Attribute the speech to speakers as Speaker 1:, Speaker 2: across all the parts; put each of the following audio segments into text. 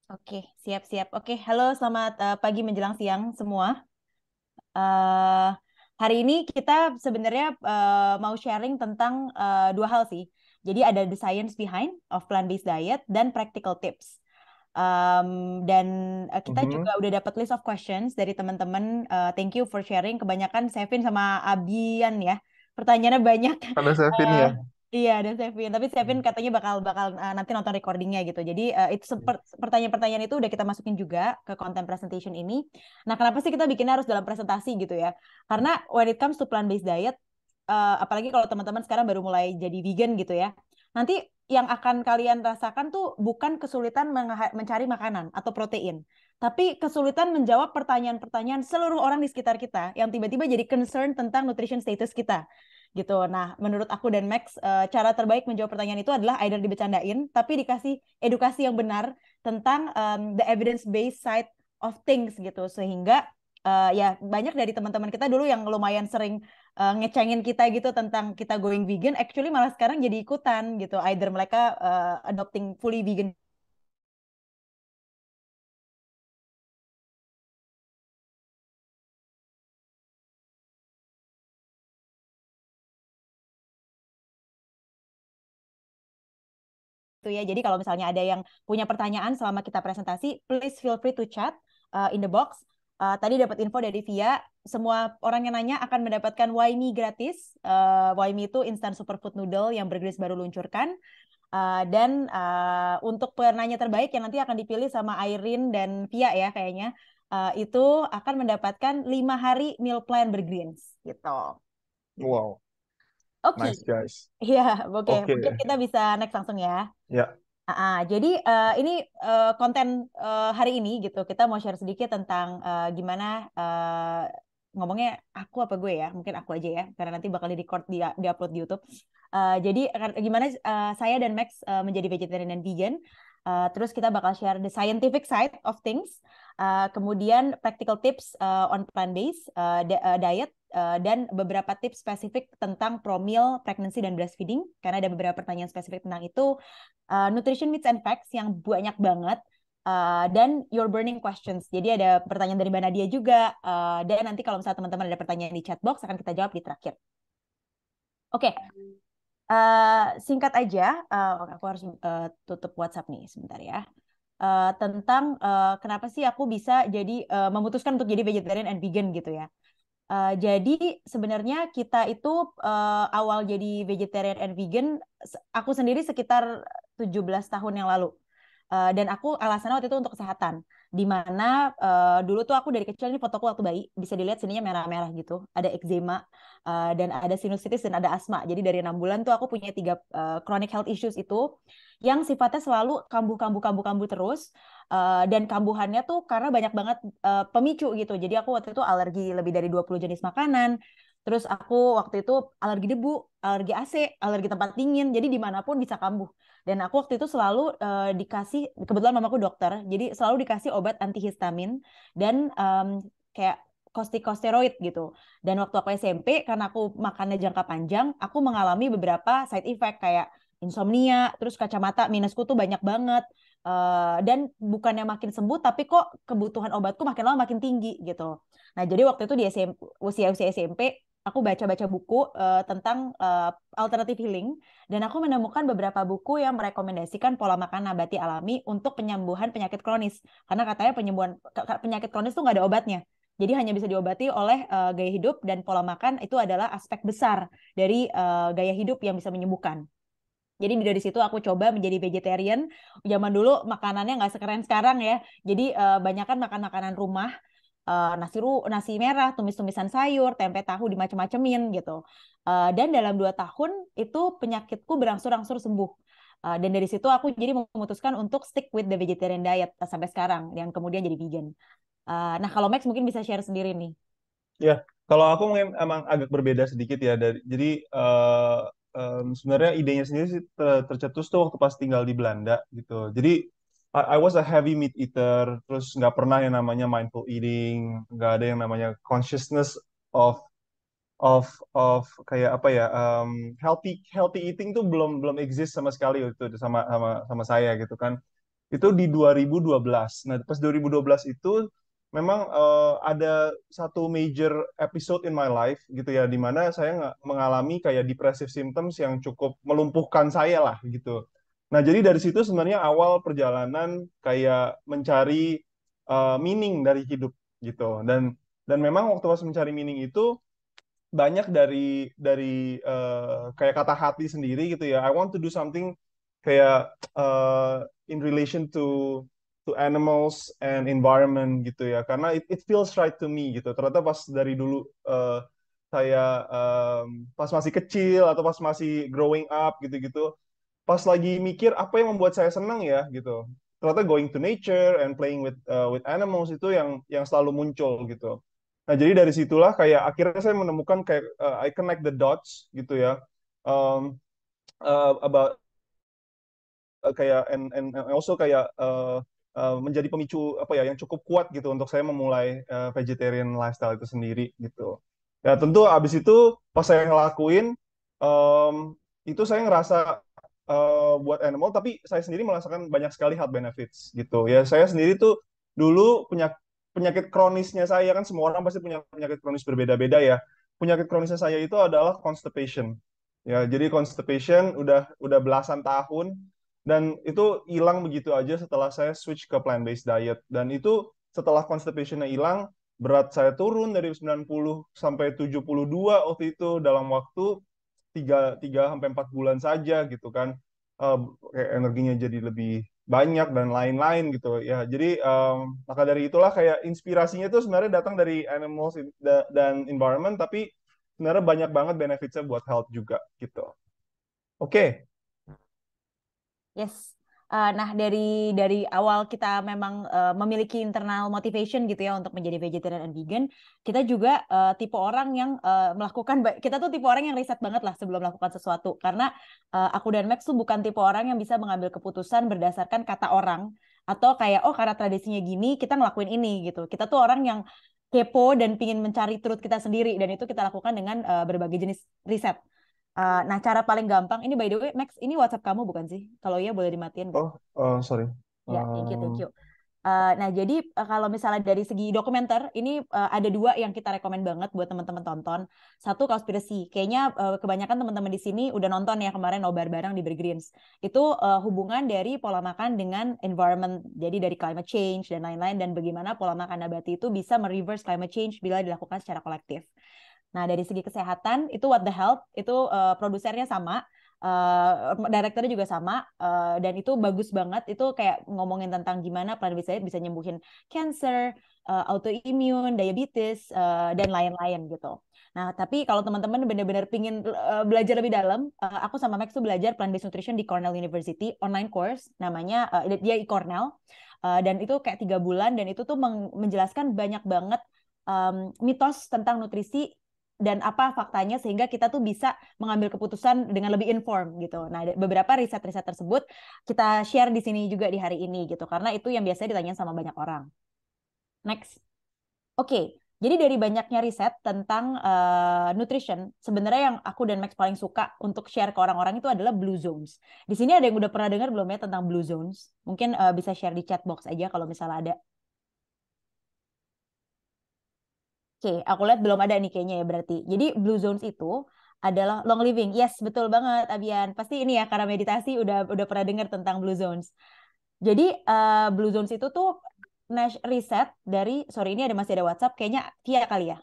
Speaker 1: Oke, siap-siap. Oke, halo, selamat pagi menjelang siang semua. Eh, Hari ini kita sebenarnya mau sharing tentang dua hal sih. Jadi ada the science behind of plant-based diet dan practical tips. Dan kita juga
Speaker 2: Mhm.
Speaker 1: udah dapat list of questions dari teman-teman. Thank you for sharing. Kebanyakan Sevin sama Abian ya. Pertanyaannya banyak.
Speaker 2: Ada Sevin
Speaker 1: Eh,
Speaker 2: ya.
Speaker 1: iya, ada Sevin. Tapi Sevin katanya bakal bakal nanti nonton recordingnya gitu. Jadi itu pertanyaan-pertanyaan itu udah kita masukin juga ke content presentation ini. Nah, kenapa sih kita bikinnya harus dalam presentasi gitu ya? Karena when it comes to plant-based diet, apalagi kalau teman-teman sekarang baru mulai jadi vegan gitu ya, nanti yang akan kalian rasakan tuh bukan kesulitan mencari makanan atau protein, tapi kesulitan menjawab pertanyaan-pertanyaan seluruh orang di sekitar kita yang tiba-tiba jadi concern tentang nutrition status kita gitu. Nah, menurut aku dan Max, cara terbaik menjawab pertanyaan itu adalah either dibecandain, tapi dikasih edukasi yang benar tentang the evidence-based side of things gitu, sehingga ya banyak dari teman-teman kita dulu yang lumayan sering ngecengin kita gitu tentang kita going vegan, actually malah sekarang jadi ikutan gitu, either mereka adopting fully vegan gitu ya. Jadi kalau misalnya ada yang punya pertanyaan selama kita presentasi, please feel free to chat in the box. Tadi dapat info dari Via, semua orang yang nanya akan mendapatkan Waimi gratis. Waimi itu instant superfood noodle yang Burger's baru luncurkan. Dan untuk penanya terbaik yang nanti akan dipilih sama Irene dan Via ya kayaknya, itu akan mendapatkan 5 hari meal plan Burgerins gitu.
Speaker 2: Wow,
Speaker 1: Oke,
Speaker 2: nice guys.
Speaker 1: iya, oke. Mungkin
Speaker 2: Oke,
Speaker 1: kita bisa next langsung ya.
Speaker 2: ya.
Speaker 1: Jadi ini konten hari ini gitu kita mau share sedikit tentang gimana ngomongnya aku apa gue ya, mungkin aku aja ya karena nanti bakal di record di upload di YouTube. Jadi gimana saya dan Max menjadi vegetarian dan vegan. Terus kita bakal share the scientific side of things, kemudian practical tips on plant-based diet, dan beberapa tips spesifik tentang promil, pregnancy, dan breastfeeding, karena ada beberapa pertanyaan spesifik tentang itu, nutrition myths and facts yang banyak banget, dan your burning questions. Jadi ada pertanyaan dari Mbak Nadia juga, dan nanti kalau misalnya teman-teman ada pertanyaan di chat box akan kita jawab di terakhir. Oke, singkat aja, aku harus tutup WhatsApp nih sebentar ya. Tentang kenapa sih aku bisa jadi memutuskan untuk jadi vegetarian and vegan gitu ya. Jadi sebenarnya kita itu awal jadi vegetarian and vegan, aku sendiri sekitar 17 tahun yang lalu. Dan aku alasannya waktu itu untuk kesehatan. Di mana dulu tuh aku dari kecil, ini fotoku waktu bayi, bisa dilihat sininya merah-merah gitu. Ada eczema, dan ada sinusitis dan ada asma. Jadi dari 6 bulan tuh aku punya 3 chronic health issues itu yang sifatnya selalu kambuh-kambuh-kambuh-kambuh terus. Dan kambuhannya tuh karena banyak banget pemicu gitu. Jadi aku waktu itu alergi lebih dari 20 jenis makanan. Terus aku waktu itu alergi debu, alergi AC, alergi tempat dingin. Jadi dimanapun bisa kambuh. Dan aku waktu itu selalu dikasih, kebetulan mamaku dokter, jadi selalu dikasih obat antihistamin dan kayak kortikosteroid gitu. Dan waktu aku SMP, karena aku makannya jangka panjang, aku mengalami beberapa side effect kayak insomnia, terus kacamata minusku tuh banyak banget. Dan bukannya makin sembuh, tapi kok kebutuhan obatku makin lama makin tinggi gitu. Nah, jadi waktu itu di SMP, usia-usia SMP, aku baca-baca buku tentang alternative healing, dan aku menemukan beberapa buku yang merekomendasikan pola makan nabati alami untuk penyembuhan penyakit kronis. Karena katanya penyembuhan penyakit kronis itu nggak ada obatnya. Jadi hanya bisa diobati oleh gaya hidup, dan pola makan itu adalah aspek besar dari gaya hidup yang bisa menyembuhkan. Jadi dari situ aku coba menjadi vegetarian. Zaman dulu makanannya nggak sekeren sekarang ya. Jadi banyakan makan makanan rumah, nasi merah, tumis-tumisan sayur, tempe tahu dimacem-macemin gitu. Dan dalam 2 tahun itu penyakitku berangsur-angsur sembuh. Dan dari situ aku jadi memutuskan untuk stick with the vegetarian diet sampai sekarang, yang kemudian jadi vegan. Nah, kalau Max mungkin bisa share sendiri nih.
Speaker 2: Ya, kalau aku mungkin emang agak berbeda sedikit ya jadi sebenarnya idenya sendiri sih tercetus tuh waktu pas tinggal di Belanda gitu. Jadi I was a heavy meat eater, terus nggak pernah yang namanya mindful eating, nggak ada yang namanya consciousness of of of kayak apa ya, healthy healthy eating tuh belum belum exist sama sekali waktu itu sama sama sama saya gitu kan. Itu di 2012. Nah, pas 2012 itu memang ada satu major episode in my life gitu ya, di mana saya mengalami kayak depressive symptoms yang cukup melumpuhkan saya lah gitu. Nah, jadi dari situ sebenarnya awal perjalanan kayak mencari meaning dari hidup gitu. Dan memang waktu pas mencari meaning itu banyak dari kayak kata hati sendiri gitu ya. I want to do something kayak in relation to animals and environment gitu ya. Karena it feels right to me gitu. Ternyata pas dari dulu saya pas masih kecil atau pas masih growing up gitu-gitu, pas lagi mikir apa yang membuat saya senang ya gitu. Ternyata going to nature and playing with animals itu yang selalu muncul gitu. Nah, jadi dari situlah kayak akhirnya saya menemukan kayak I connect the dots gitu ya. Um, about kayak and also kayak menjadi pemicu apa ya yang cukup kuat gitu untuk saya memulai vegetarian lifestyle itu sendiri gitu. Ya tentu abis itu pas saya ngelakuin itu saya ngerasa buat animal, tapi saya sendiri merasakan banyak sekali health benefits gitu. Ya saya sendiri tuh dulu punya penyakit kronisnya, saya kan semua orang pasti punya penyakit kronis berbeda-beda ya. Penyakit kronisnya saya itu adalah constipation. Ya, jadi constipation udah belasan tahun dan itu hilang begitu aja setelah saya switch ke plant-based diet. Dan itu setelah constipation-nya hilang, berat saya turun dari 90 sampai 72 waktu itu dalam waktu 3 sampai 4 bulan saja gitu kan. Eh, Kayak energinya jadi lebih banyak dan lain-lain gitu ya. Jadi maka dari itulah kayak inspirasinya itu sebenarnya datang dari animals dan environment, tapi sebenarnya banyak banget benefitsnya buat health juga gitu. Oke.
Speaker 1: Yes. Nah, dari awal kita memang memiliki internal motivation gitu ya untuk menjadi vegetarian and vegan, kita juga tipe orang yang kita tuh tipe orang yang riset banget lah sebelum melakukan sesuatu. Karena aku dan Max tuh bukan tipe orang yang bisa mengambil keputusan berdasarkan kata orang atau kayak oh karena tradisinya gini kita ngelakuin ini gitu. Kita tuh orang yang kepo dan pingin mencari truth kita sendiri dan itu kita lakukan dengan berbagai jenis riset. Nah, cara paling gampang, ini by the way, Max, ini WhatsApp kamu bukan sih? Kalau iya boleh dimatiin nggak?
Speaker 2: Oh, sorry.
Speaker 1: Ya, thank you, thank
Speaker 2: Um,
Speaker 1: you. Nah, jadi kalau misalnya dari segi dokumenter, ini ada dua yang kita rekomen banget buat teman-teman tonton. Satu, Cowspiracy. Kayaknya kebanyakan teman-teman di sini udah nonton ya kemarin nobar bareng di Bergreens. Itu hubungan dari pola makan dengan environment, jadi dari climate change dan lain-lain, dan bagaimana pola makan nabati itu bisa mereverse climate change bila dilakukan secara kolektif. Nah, dari segi kesehatan, itu What the Health, itu produsernya sama, direkturnya juga sama, dan itu bagus banget. Itu kayak ngomongin tentang gimana plant-based diet bisa nyembuhin cancer, autoimmune, diabetes, dan lain-lain gitu. Nah, tapi kalau teman-teman benar-benar pingin belajar lebih dalam, aku sama Max tuh belajar plant-based nutrition di Cornell University, online course, namanya, dia Cornell, dan itu kayak 3 bulan, dan itu tuh menjelaskan banyak banget mitos tentang nutrisi dan apa faktanya sehingga kita tuh bisa mengambil keputusan dengan lebih inform gitu. Nah, beberapa riset-riset tersebut kita share di sini juga di hari ini gitu karena itu yang biasanya ditanyain sama banyak orang. Next. Oke. Jadi dari banyaknya riset tentang nutrition, sebenarnya yang aku dan Max paling suka untuk share ke orang-orang itu adalah Blue Zones. Di sini ada yang udah pernah dengar belum ya tentang Blue Zones? Mungkin bisa share di chat box aja kalau misalnya ada. Oke, aku lihat belum ada nih kayaknya ya berarti. Jadi Blue Zones itu adalah long living. Yes, betul banget Abian. Pasti ini ya karena meditasi udah pernah dengar tentang Blue Zones. Jadi Blue Zones itu tuh riset dari sorry ini masih ada WhatsApp kayaknya via kali ya.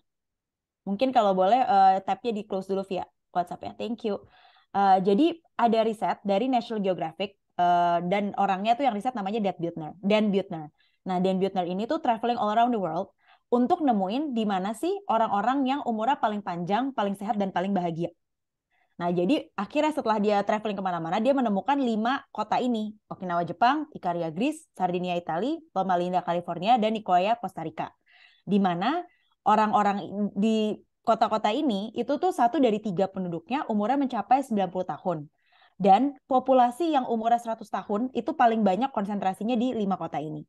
Speaker 1: Mungkin kalau boleh tab-nya di close dulu via WhatsApp ya. Thank you. Jadi ada riset dari National Geographic dan orangnya tuh yang riset namanya Dan Buettner. Dan Buettner. Nah, Dan Buettner ini tuh traveling all around the world untuk nemuin di mana sih orang-orang yang umurnya paling panjang, paling sehat, dan paling bahagia. Nah, jadi akhirnya setelah dia traveling kemana-mana, dia menemukan 5 kota ini. Okinawa, Jepang, Ikaria, Greece, Sardinia, Italia, Loma Linda, California, dan Nicoya, Costa Rica. Di mana orang-orang di kota-kota ini, itu tuh 1 dari 3 penduduknya umurnya mencapai 90 tahun. Dan populasi yang umurnya 100 tahun, itu paling banyak konsentrasinya di 5 kota ini.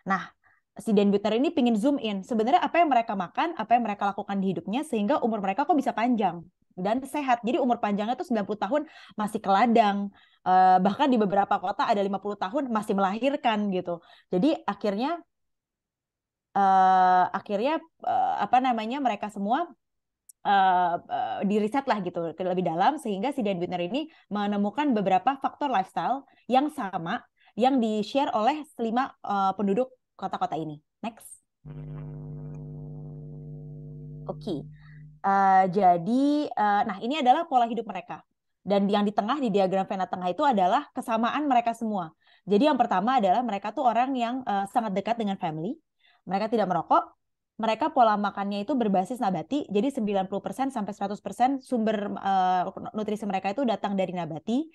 Speaker 1: Nah, si Dan Buettner ini pingin zoom in. Sebenarnya apa yang mereka makan, apa yang mereka lakukan di hidupnya, sehingga umur mereka kok bisa panjang dan sehat. Jadi umur panjangnya tuh 90 tahun masih ke ladang, Bahkan di beberapa kota ada 50 tahun masih melahirkan gitu. Jadi akhirnya apa namanya, mereka semua di riset lah gitu lebih dalam, sehingga si Dan Buettner ini menemukan beberapa faktor lifestyle yang sama yang di-share oleh 5 penduduk kota-kota ini. Next. Oke. Nah ini adalah pola hidup mereka. Dan yang di tengah, di diagram Venn tengah itu adalah kesamaan mereka semua. Jadi yang pertama adalah mereka tuh orang yang sangat dekat dengan family. Mereka tidak merokok. Mereka pola makannya itu berbasis nabati. Jadi 90% sampai 100% sumber nutrisi mereka itu datang dari nabati.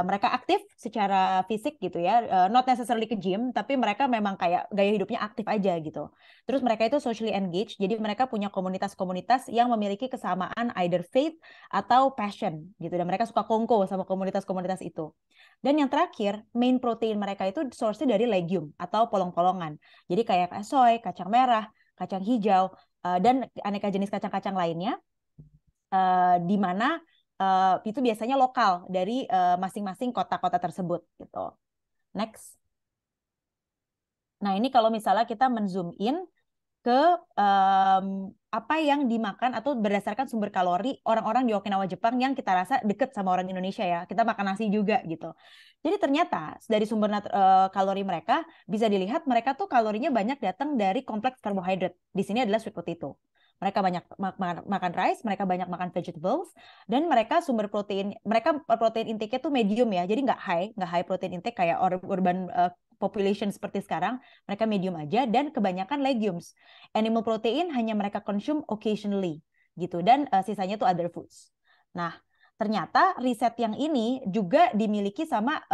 Speaker 1: Mereka aktif secara fisik gitu ya, not necessarily ke gym, tapi mereka memang kayak gaya hidupnya aktif aja gitu. Terus mereka itu socially engaged, jadi mereka punya komunitas-komunitas yang memiliki kesamaan either faith atau passion gitu, dan mereka suka kongko sama komunitas-komunitas itu. Dan yang terakhir, main protein mereka itu source-nya dari legume atau polong-polongan. Jadi kayak soy, kacang merah, kacang hijau, dan aneka jenis kacang-kacang lainnya, di mana itu biasanya lokal dari masing-masing kota-kota tersebut gitu. Next. Nah, ini kalau misalnya kita menzoom in ke apa yang dimakan atau berdasarkan sumber kalori orang-orang di Okinawa Jepang yang kita rasa deket sama orang Indonesia ya. Kita makan nasi juga gitu. Jadi ternyata dari sumber kalori mereka bisa dilihat mereka tuh kalorinya banyak datang dari kompleks karbohidrat. Di sini adalah sweet potato. Mereka banyak makan rice, mereka banyak makan vegetables, dan mereka sumber protein, mereka protein intake-nya tuh medium ya. Jadi nggak high protein intake kayak urban population seperti sekarang. Mereka medium aja, dan kebanyakan legumes. Animal protein hanya mereka consume occasionally gitu, dan sisanya tuh other foods. Nah, ternyata riset yang ini juga dimiliki sama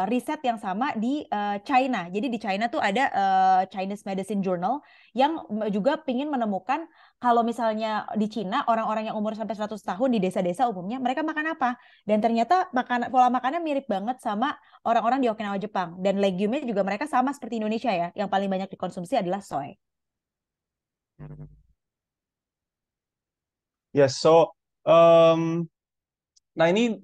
Speaker 1: riset yang sama di China. Jadi di China tuh ada Chinese Medicine Journal yang juga ingin menemukan kalau misalnya di Cina orang-orang yang umur sampai 100 tahun di desa-desa umumnya mereka makan apa. Dan ternyata pola makannya mirip banget sama orang-orang di Okinawa Jepang. Dan legume juga mereka sama seperti Indonesia ya. Yang paling banyak dikonsumsi adalah soy.
Speaker 2: Yes, so um, nah ini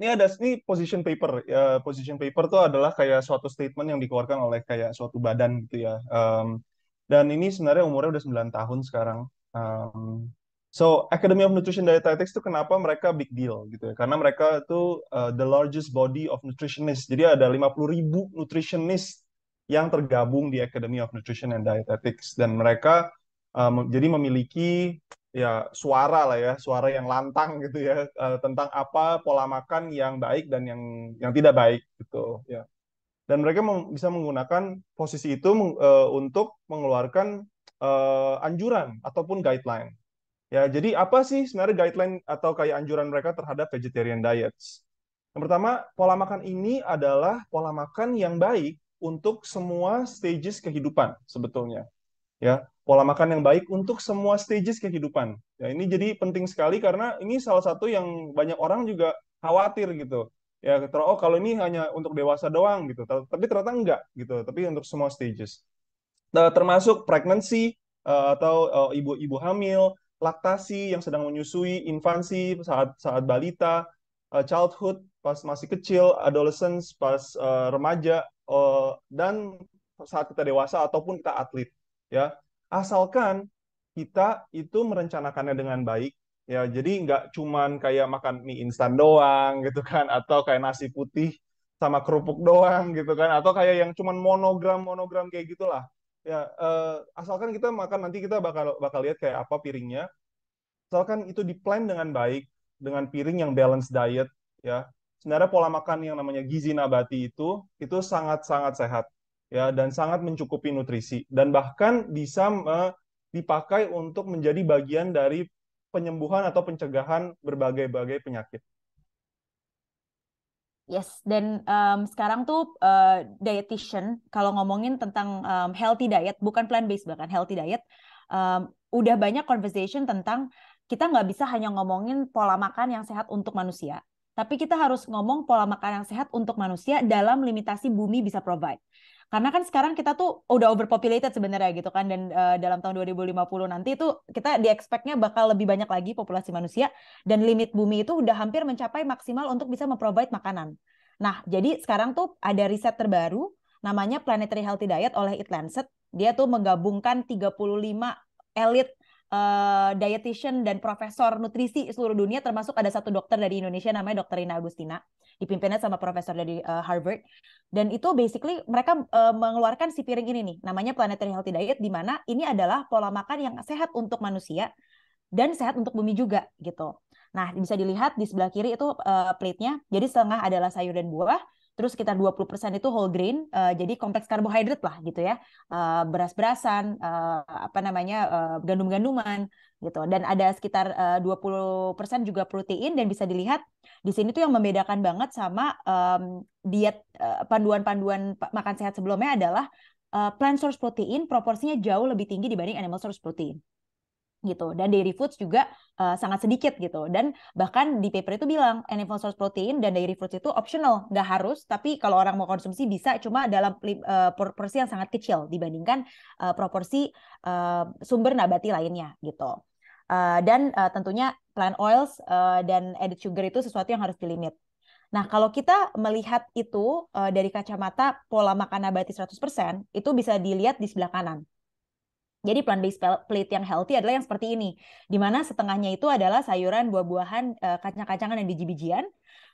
Speaker 2: position paper. Position paper tuh adalah kayak suatu statement yang dikeluarkan oleh kayak suatu badan gitu ya. Dan ini sebenarnya umurnya udah 9 tahun sekarang. So Academy of Nutrition Dietetics itu kenapa mereka big deal gitu ya? Karena mereka itu the largest body of nutritionists. Jadi ada 50.000 nutritionist yang tergabung di Academy of Nutrition and Dietetics, dan mereka jadi memiliki ya suara lah ya, suara yang lantang gitu ya, tentang apa pola makan yang baik dan yang tidak baik gitu ya. Dan mereka bisa menggunakan posisi itu untuk mengeluarkan anjuran ataupun guideline. Ya, jadi apa sih sebenarnya guideline atau kayak anjuran mereka terhadap vegetarian diets? Yang pertama, pola makan ini adalah pola makan yang baik untuk semua stages kehidupan sebetulnya. Ya, pola makan yang baik untuk semua stages kehidupan. Ya, ini jadi penting sekali karena ini salah satu yang banyak orang juga khawatir gitu. Ya, oh kalau ini hanya untuk dewasa doang gitu. Tapi ternyata enggak gitu, tapi untuk semua stages. Nah, termasuk pregnancy atau ibu-ibu hamil, laktasi yang sedang menyusui, infansi saat saat balita, childhood pas masih kecil, adolescence pas remaja, dan saat kita dewasa ataupun kita atlet. Ya, asalkan kita itu merencanakannya dengan baik. Ya, jadi nggak cuman kayak makan mie instan doang gitu kan, atau kayak nasi putih sama kerupuk doang gitu kan, atau kayak yang cuman monogram monogram kayak gitulah. Ya, asalkan kita makan, nanti kita bakal bakal lihat kayak apa piringnya. Asalkan itu diplan dengan baik, dengan piring yang balanced diet, ya. Sebenarnya pola makan yang namanya gizi nabati itu sangat-sangat sehat, ya, dan sangat mencukupi nutrisi, dan bahkan bisa dipakai untuk menjadi bagian dari penyembuhan atau pencegahan berbagai-bagai penyakit.
Speaker 1: Yes, dan sekarang tuh dietitian kalau ngomongin tentang healthy diet, bukan plant-based bahkan healthy diet, udah banyak conversation tentang kita nggak bisa hanya ngomongin pola makan yang sehat untuk manusia, tapi kita harus ngomong pola makan yang sehat untuk manusia dalam limitasi bumi bisa provide. Karena kan sekarang kita tuh udah overpopulated sebenarnya gitu kan, dan dalam tahun 2050 nanti itu kita di-expect-nya bakal lebih banyak lagi populasi manusia, dan limit bumi itu udah hampir mencapai maksimal untuk bisa memprovide makanan. Nah, jadi sekarang tuh ada riset terbaru namanya Planetary Healthy Diet oleh Eat Lancet. Dia tuh menggabungkan 35 elit dietitian dan profesor nutrisi seluruh dunia, termasuk ada satu dokter dari Indonesia namanya Dr. Rina Agustina, dipimpinnya sama profesor dari Harvard. Dan itu basically mereka mengeluarkan si piring ini nih, namanya Planetary Healthy Diet, di mana ini adalah pola makan yang sehat untuk manusia dan sehat untuk bumi juga gitu. Nah, bisa dilihat di sebelah kiri itu plate-nya. Jadi setengah adalah sayur dan buah, terus sekitar 20% itu whole grain, jadi kompleks karbohidrat lah gitu ya. Beras-berasan, apa namanya, gandum-ganduman gitu. Dan ada sekitar 20% juga protein, dan bisa dilihat di sini tuh yang membedakan banget sama diet panduan-panduan makan sehat sebelumnya adalah plant source protein proporsinya jauh lebih tinggi dibanding animal source protein gitu, dan dairy foods juga sangat sedikit gitu. Dan bahkan di paper itu bilang animal source protein dan dairy foods itu optional, nggak harus, tapi kalau orang mau konsumsi bisa, cuma dalam proporsi yang sangat kecil dibandingkan proporsi sumber nabati lainnya gitu. Dan tentunya plant oils dan added sugar itu sesuatu yang harus dilimit. Nah, kalau kita melihat itu dari kacamata pola makan nabati 100%, itu bisa dilihat di sebelah kanan. Jadi plant-based plate yang healthy adalah yang seperti ini, di mana setengahnya itu adalah sayuran, buah-buahan, kacang-kacangan, dan biji-bijian.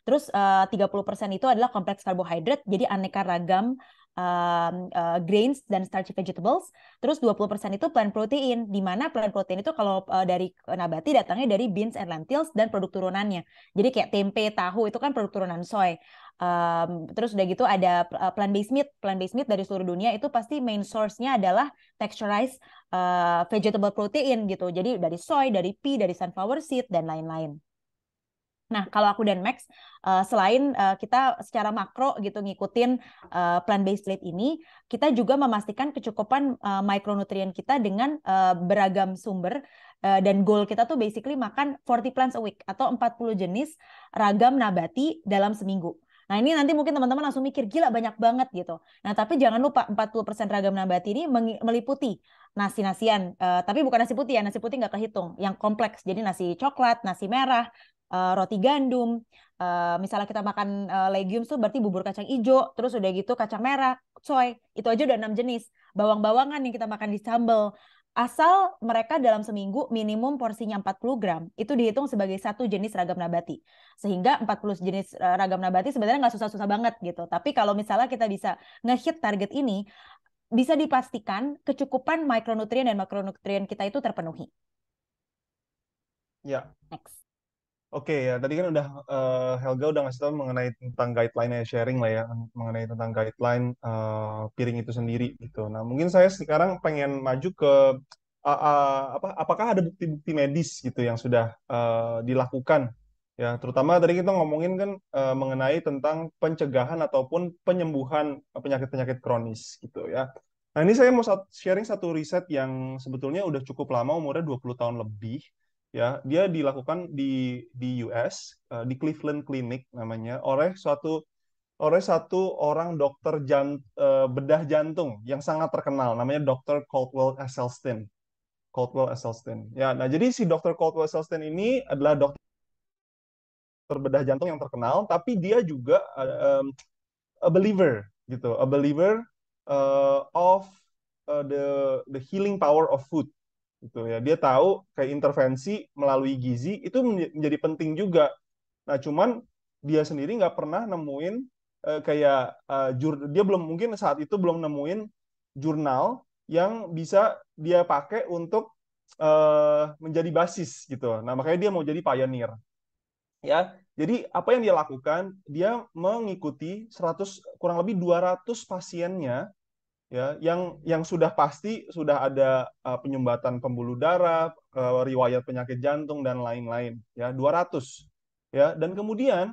Speaker 1: Terus 30% itu adalah kompleks karbohidrat, jadi aneka ragam grains dan starchy vegetables. Terus 20% itu plant protein, di mana plant protein itu kalau dari nabati datangnya dari beans and lentils dan produk turunannya. Jadi kayak tempe, tahu itu kan produk turunan soy. Terus udah gitu ada plant-based meat. Plant-based meat dari seluruh dunia itu pasti main source-nya adalah texturized vegetable protein gitu. Jadi dari soy, dari pea, dari sunflower seed, dan lain-lain. Nah, kalau aku dan Max, selain kita secara makro gitu ngikutin plant-based plate ini, kita juga memastikan kecukupan mikronutrien kita dengan beragam sumber, dan goal kita tuh basically makan 40 plants a week atau 40 jenis ragam nabati dalam seminggu. Nah, ini nanti mungkin teman-teman langsung mikir, gila banyak banget gitu. Nah, tapi jangan lupa 40% ragam nabati ini meliputi nasi-nasian, tapi bukan nasi putih ya, nasi putih nggak kehitung, yang kompleks. Jadi nasi coklat, nasi merah, roti gandum, misalnya kita makan legumes tuh berarti bubur kacang hijau, terus udah gitu kacang merah, soy, itu aja udah 6 jenis. Bawang-bawangan yang kita makan di sambal. Asal mereka dalam seminggu minimum porsinya 40 gram, itu dihitung sebagai satu jenis ragam nabati. Sehingga 40 jenis ragam nabati sebenarnya nggak susah-susah banget gitu. Tapi kalau misalnya kita bisa nge-hit target ini, bisa dipastikan kecukupan mikronutrien dan makronutrien kita itu terpenuhi.
Speaker 2: Ya,
Speaker 1: Next.
Speaker 2: oke ya. Tadi kan udah Helga udah ngasih tahu mengenai tentang guideline sharing lah ya, mengenai tentang guideline piring itu sendiri gitu. Nah, mungkin saya sekarang pengen maju ke apakah ada bukti-bukti medis gitu yang sudah dilakukan ya, terutama tadi kita ngomongin kan mengenai tentang pencegahan ataupun penyembuhan penyakit-penyakit kronis gitu ya. Nah, ini saya mau sharing satu riset yang sebetulnya udah cukup lama, umurnya 20 tahun lebih ya. Dia dilakukan di US, di Cleveland Clinic namanya, oleh satu orang dokter bedah jantung yang sangat terkenal, namanya Dr. Caldwell Esselstyn. Caldwell Esselstyn. Ya, nah jadi si Dr. Caldwell Esselstyn ini adalah dokter bedah jantung yang terkenal, tapi dia juga a believer gitu, a believer of the healing power of food gitu ya. Dia tahu kayak intervensi melalui gizi itu menjadi penting juga. Nah, cuman dia sendiri nggak pernah nemuin dia belum, mungkin saat itu belum nemuin jurnal yang bisa dia pakai untuk menjadi basis gitu. Nah, makanya dia mau jadi pioneer. Ya, jadi apa yang dia lakukan? Dia mengikuti kurang lebih 200 pasiennya ya, yang sudah pasti sudah ada penyumbatan pembuluh darah, riwayat penyakit jantung dan lain-lain ya, 200 ya. Dan kemudian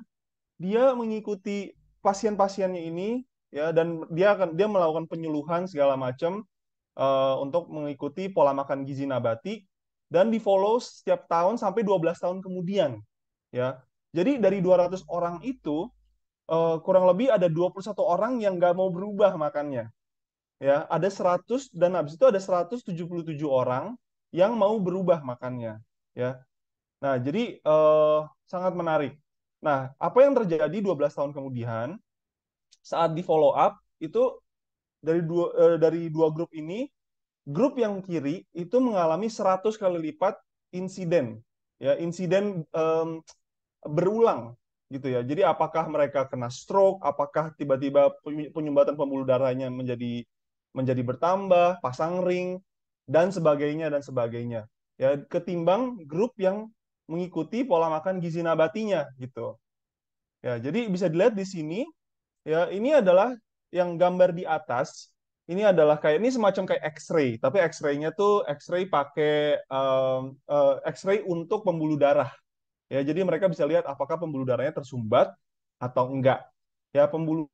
Speaker 2: dia mengikuti pasien-pasiennya ini ya, dan dia melakukan penyuluhan segala macam untuk mengikuti pola makan gizi nabati, dan di follow setiap tahun sampai 12 tahun kemudian ya. Jadi dari 200 orang itu kurang lebih ada 21 orang yang nggak mau berubah makannya. ya, ada 100 dan habis itu ada 177 orang yang mau berubah makannya, ya. Nah, jadi sangat menarik. Nah, apa yang terjadi 12 tahun kemudian saat di follow up itu dari dua grup ini, grup yang kiri itu mengalami 100 kali lipat insiden, ya, insiden berulang gitu ya. Jadi apakah mereka kena stroke, apakah tiba-tiba penyumbatan pembuluh darahnya menjadi bertambah, pasang ring dan sebagainya dan sebagainya. Ya, ketimbang grup yang mengikuti pola makan gizi nabatinya gitu. Ya, jadi bisa dilihat di sini ya, ini adalah yang gambar di atas. Ini adalah kayak ini semacam kayak X-ray, tapi X-ray-nya tuh X-ray pakai X-ray untuk pembuluh darah. Ya, jadi mereka bisa lihat apakah pembuluh darahnya tersumbat atau enggak. Ya, pembuluh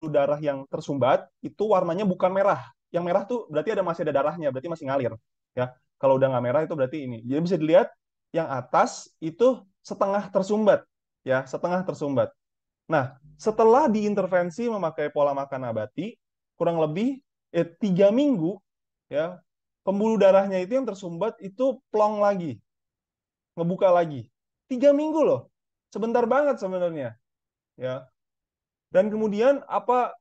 Speaker 2: darah yang tersumbat itu warnanya bukan merah. Yang merah tuh berarti masih ada darahnya, berarti masih ngalir. Ya, kalau udah nggak merah itu berarti ini. Jadi bisa dilihat yang atas itu setengah tersumbat. Ya, setengah tersumbat. Nah, setelah diintervensi memakai pola makan nabati, kurang lebih 3 minggu, ya, pembuluh darahnya itu yang tersumbat itu plong lagi, ngebuka lagi. 3 minggu loh, sebentar banget sebenarnya, ya. Dan kemudian apa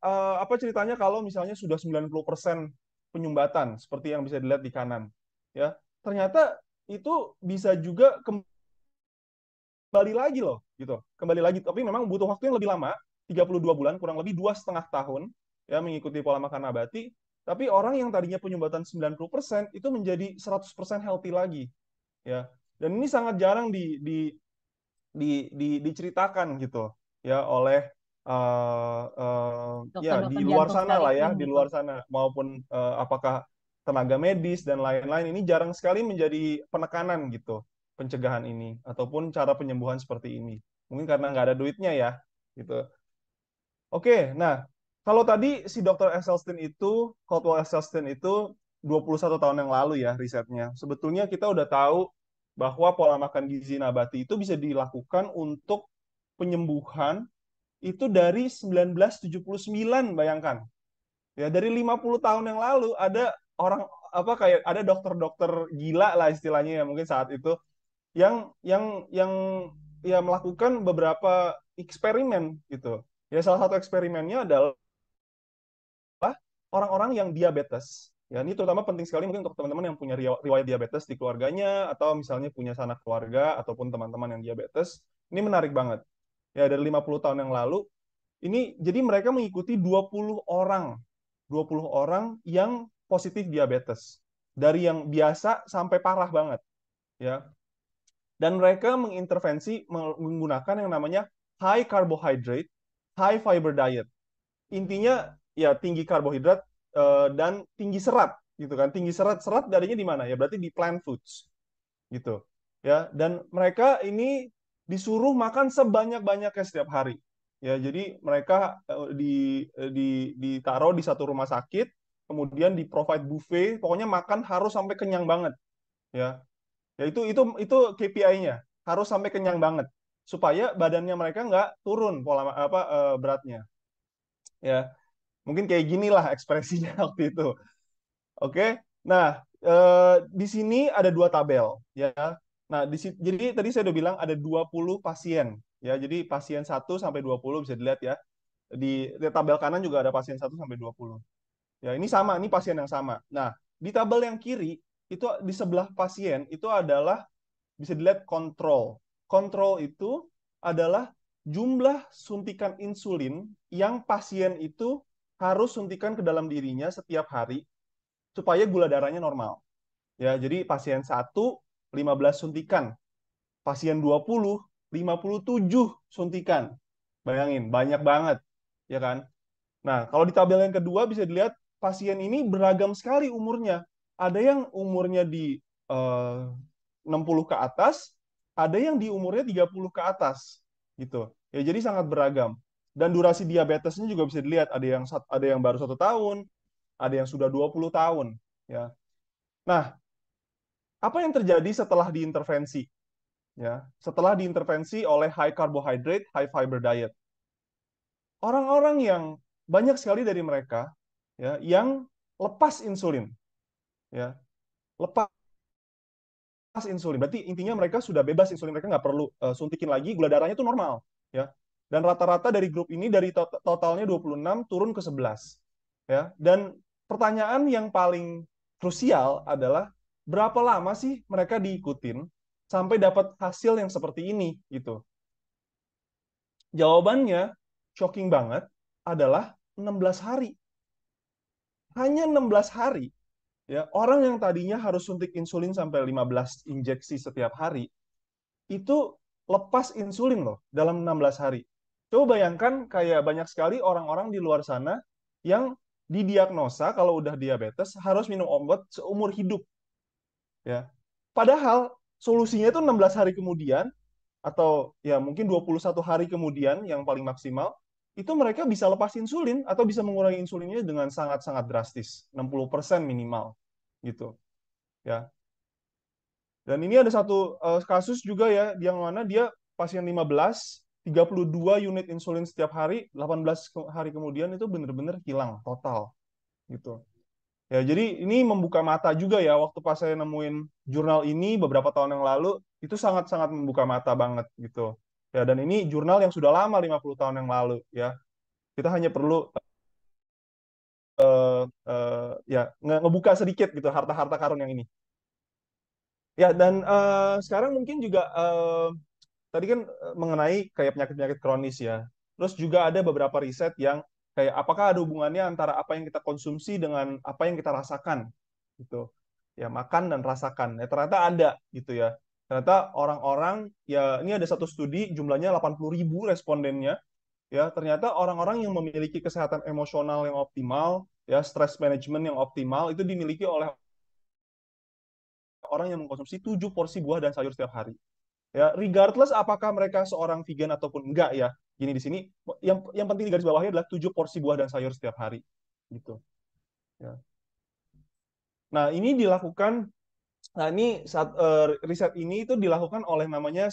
Speaker 2: ceritanya kalau misalnya sudah 90% penyumbatan seperti yang bisa dilihat di kanan, ya. Ternyata itu bisa juga kembali lagi loh, gitu. Kembali lagi, tapi memang butuh waktu yang lebih lama, 32 bulan, kurang lebih 2,5 tahun, ya, mengikuti pola makan nabati. Tapi orang yang tadinya penyumbatan 90% itu menjadi 100% healthy lagi, ya. Dan ini sangat jarang diceritakan gitu, ya, oleh ya di
Speaker 1: Dokter-dokter
Speaker 2: luar
Speaker 1: jantung
Speaker 2: sana lah ya,
Speaker 1: sekalipun
Speaker 2: di
Speaker 1: gitu.
Speaker 2: luar sana maupun apakah tenaga medis dan lain-lain ini jarang sekali menjadi penekanan gitu, pencegahan ini ataupun cara penyembuhan seperti ini. Mungkin karena nggak ada duitnya ya, gitu. Oke, nah, kalau tadi si Dr. Esselstyn itu, Caldwell Esselstyn itu 21 tahun yang lalu ya risetnya. Sebetulnya kita udah tahu bahwa pola makan gizi nabati itu bisa dilakukan untuk penyembuhan itu dari 1979, bayangkan. Ya, dari 50 tahun yang lalu ada orang kayak ada dokter-dokter gila lah istilahnya ya mungkin saat itu yang ya melakukan beberapa eksperimen gitu. Ya, salah satu eksperimennya adalah orang-orang yang diabetes. Ya, ini terutama penting sekali mungkin untuk teman-teman yang punya riwayat diabetes di keluarganya atau misalnya punya sanak keluarga ataupun teman-teman yang diabetes. Ini menarik banget. Ya, dari 50 tahun yang lalu ini jadi mereka mengikuti 20 orang. 20 orang yang positif diabetes. Dari yang biasa sampai parah banget, ya. Dan mereka mengintervensi menggunakan yang namanya high carbohydrate, high fiber diet. Intinya ya tinggi karbohidrat dan tinggi serat gitu kan. Tinggi serat, serat darinya di mana? Ya berarti di plant foods gitu. Ya, dan mereka ini disuruh makan sebanyak-banyaknya setiap hari. Ya, jadi mereka ditaruh di satu rumah sakit, kemudian di provide buffet, pokoknya makan harus sampai kenyang banget, ya. Ya, itu KPI-nya, harus sampai kenyang banget supaya badannya mereka nggak turun beratnya. Ya, mungkin kayak ginilah ekspresinya waktu itu. Oke. Nah, di sini ada dua tabel, ya. Nah, jadi tadi saya udah bilang ada 20 pasien, ya. Jadi pasien 1 sampai 20 bisa dilihat ya. Di tabel kanan juga ada pasien 1 sampai 20. Ya, ini sama, ini pasien yang sama. Nah, di tabel yang kiri itu di sebelah pasien itu adalah bisa dilihat kontrol. Kontrol itu adalah jumlah suntikan insulin yang pasien itu harus suntikan ke dalam dirinya setiap hari supaya gula darahnya normal. Ya, jadi pasien 15 suntikan, pasien 57 suntikan. Bayangin, banyak banget, ya kan? Nah, kalau di tabel yang kedua bisa dilihat pasien ini beragam sekali umurnya. Ada yang umurnya di 60 ke atas, ada yang di umurnya 30 ke atas, gitu. Ya, jadi sangat beragam. Dan durasi diabetesnya juga bisa dilihat, ada yang baru 1 tahun, ada yang sudah 20 tahun, ya. Nah, apa yang terjadi setelah diintervensi? Ya, setelah diintervensi oleh high carbohydrate, high fiber diet, orang-orang yang banyak sekali dari mereka ya yang lepas insulin, ya lepas insulin. Berarti intinya mereka sudah bebas insulin, mereka nggak perlu suntikin lagi, gula darahnya itu normal, ya. Dan rata-rata dari grup ini dari totalnya 26 turun ke 11, ya. Dan pertanyaan yang paling krusial adalah berapa lama sih mereka diikutin sampai dapat hasil yang seperti ini gitu. Jawabannya shocking banget adalah 16 hari. Hanya 16 hari, ya. Orang yang tadinya harus suntik insulin sampai 15 injeksi setiap hari itu lepas insulin loh dalam 16 hari. Coba bayangkan kayak banyak sekali orang-orang di luar sana yang didiagnosa kalau udah diabetes harus minum obat seumur hidup, ya. Padahal solusinya itu 16 hari kemudian atau ya mungkin 21 hari kemudian yang paling maksimal itu mereka bisa lepas insulin atau bisa mengurangi insulinnya dengan sangat-sangat drastis, 60% minimal gitu, ya. Dan ini ada satu kasus juga ya, yang mana dia pasien 15, 32 unit insulin setiap hari, 18 hari kemudian itu benar-benar hilang total gitu. Ya, jadi ini membuka mata juga ya, waktu pas saya nemuin jurnal ini beberapa tahun yang lalu, itu sangat-sangat membuka mata banget gitu. Ya, dan ini jurnal yang sudah lama, 50 tahun yang lalu ya. Kita hanya perlu ya ngebuka sedikit gitu harta-harta karun yang ini. Ya, dan sekarang mungkin juga tadi kan mengenai kayak penyakit-penyakit kronis ya. Terus juga ada beberapa riset yang kayak apakah ada hubungannya antara apa yang kita konsumsi dengan apa yang kita rasakan gitu. Ya, makan dan rasakan. Ya, ternyata ada gitu ya. Ternyata orang-orang ya ini ada satu studi jumlahnya 80.000 respondennya ya. Ternyata orang-orang yang memiliki kesehatan emosional yang optimal, ya stress management yang optimal itu dimiliki oleh orang yang mengkonsumsi 7 porsi buah dan sayur setiap hari. Ya, regardless apakah mereka seorang vegan ataupun enggak ya. Gini di sini yang penting di garis bawahnya adalah 7 porsi buah dan sayur setiap hari gitu. Ya. Nah, ini dilakukan nah ini saat riset ini itu dilakukan oleh namanya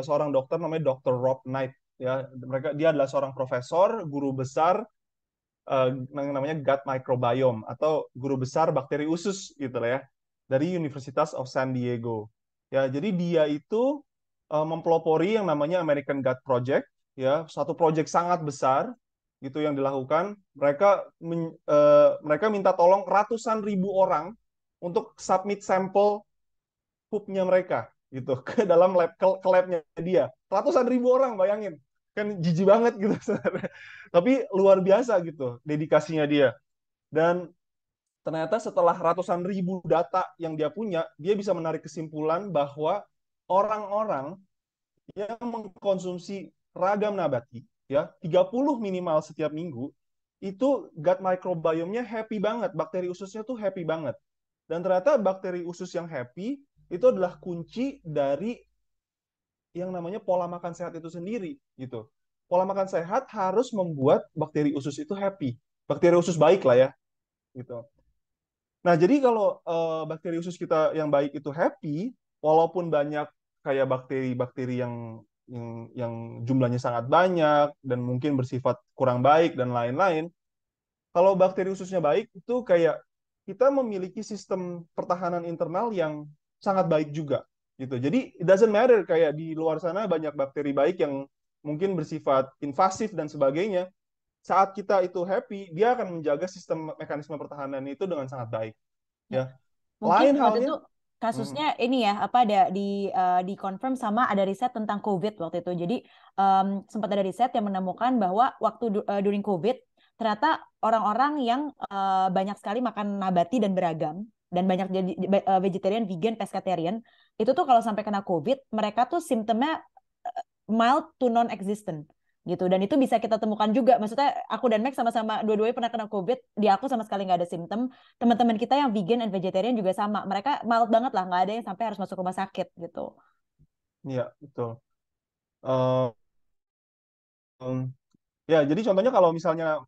Speaker 2: seorang dokter namanya Dr. Rob Knight ya. Dia adalah seorang profesor, guru besar yang namanya gut microbiome atau guru besar bakteri usus gitu lah ya dari Universitas of San Diego. Ya, jadi dia itu mempelopori yang namanya American Gut Project ya, satu proyek sangat besar gitu yang dilakukan. Mereka minta tolong ratusan ribu orang untuk submit sampel poopnya mereka gitu ke dalam ke labnya dia. Ratusan ribu orang, bayangin kan jijik banget gitu tapi luar biasa gitu dedikasinya dia. Dan ternyata setelah ratusan ribu data yang dia punya, dia bisa menarik kesimpulan bahwa orang-orang yang mengkonsumsi ragam nabati ya 30 minimal setiap minggu itu gut microbiome-nya happy banget, bakteri ususnya tuh happy banget. Dan ternyata bakteri usus yang happy itu adalah kunci dari yang namanya pola makan sehat itu sendiri gitu. Pola makan sehat harus membuat bakteri usus itu happy. Bakteri usus baik lah ya gitu. Nah, jadi kalau bakteri usus kita yang baik itu happy, walaupun banyak kayak bakteri-bakteri yang jumlahnya sangat banyak dan mungkin bersifat kurang baik dan lain-lain, kalau bakteri ususnya baik itu kayak kita memiliki sistem pertahanan internal yang sangat baik juga gitu. Jadi it doesn't matter kayak di luar sana banyak bakteri baik yang mungkin bersifat invasif dan sebagainya. Saat kita itu happy, dia akan menjaga sistem mekanisme pertahanan itu dengan sangat baik.
Speaker 1: Ya.
Speaker 2: Ya,
Speaker 1: Mungkin
Speaker 2: lain
Speaker 1: waktu
Speaker 2: halnya.
Speaker 1: itu kasusnya ini ya apa ada di confirm sama ada riset tentang COVID waktu itu. Jadi sempat ada riset yang menemukan bahwa waktu during COVID ternyata orang-orang yang banyak sekali makan nabati dan beragam dan banyak jadi vegetarian, vegan, pescatarian itu tuh kalau sampai kena COVID mereka tuh simptomnya mild to non-existent gitu dan itu bisa kita temukan juga maksudnya aku dan Max sama-sama dua-duanya pernah kena COVID di aku sama sekali nggak ada simptom teman-teman kita yang vegan and vegetarian juga sama mereka mild banget lah nggak ada yang sampai harus masuk rumah sakit gitu.
Speaker 2: Iya, betul. Ya, jadi contohnya kalau misalnya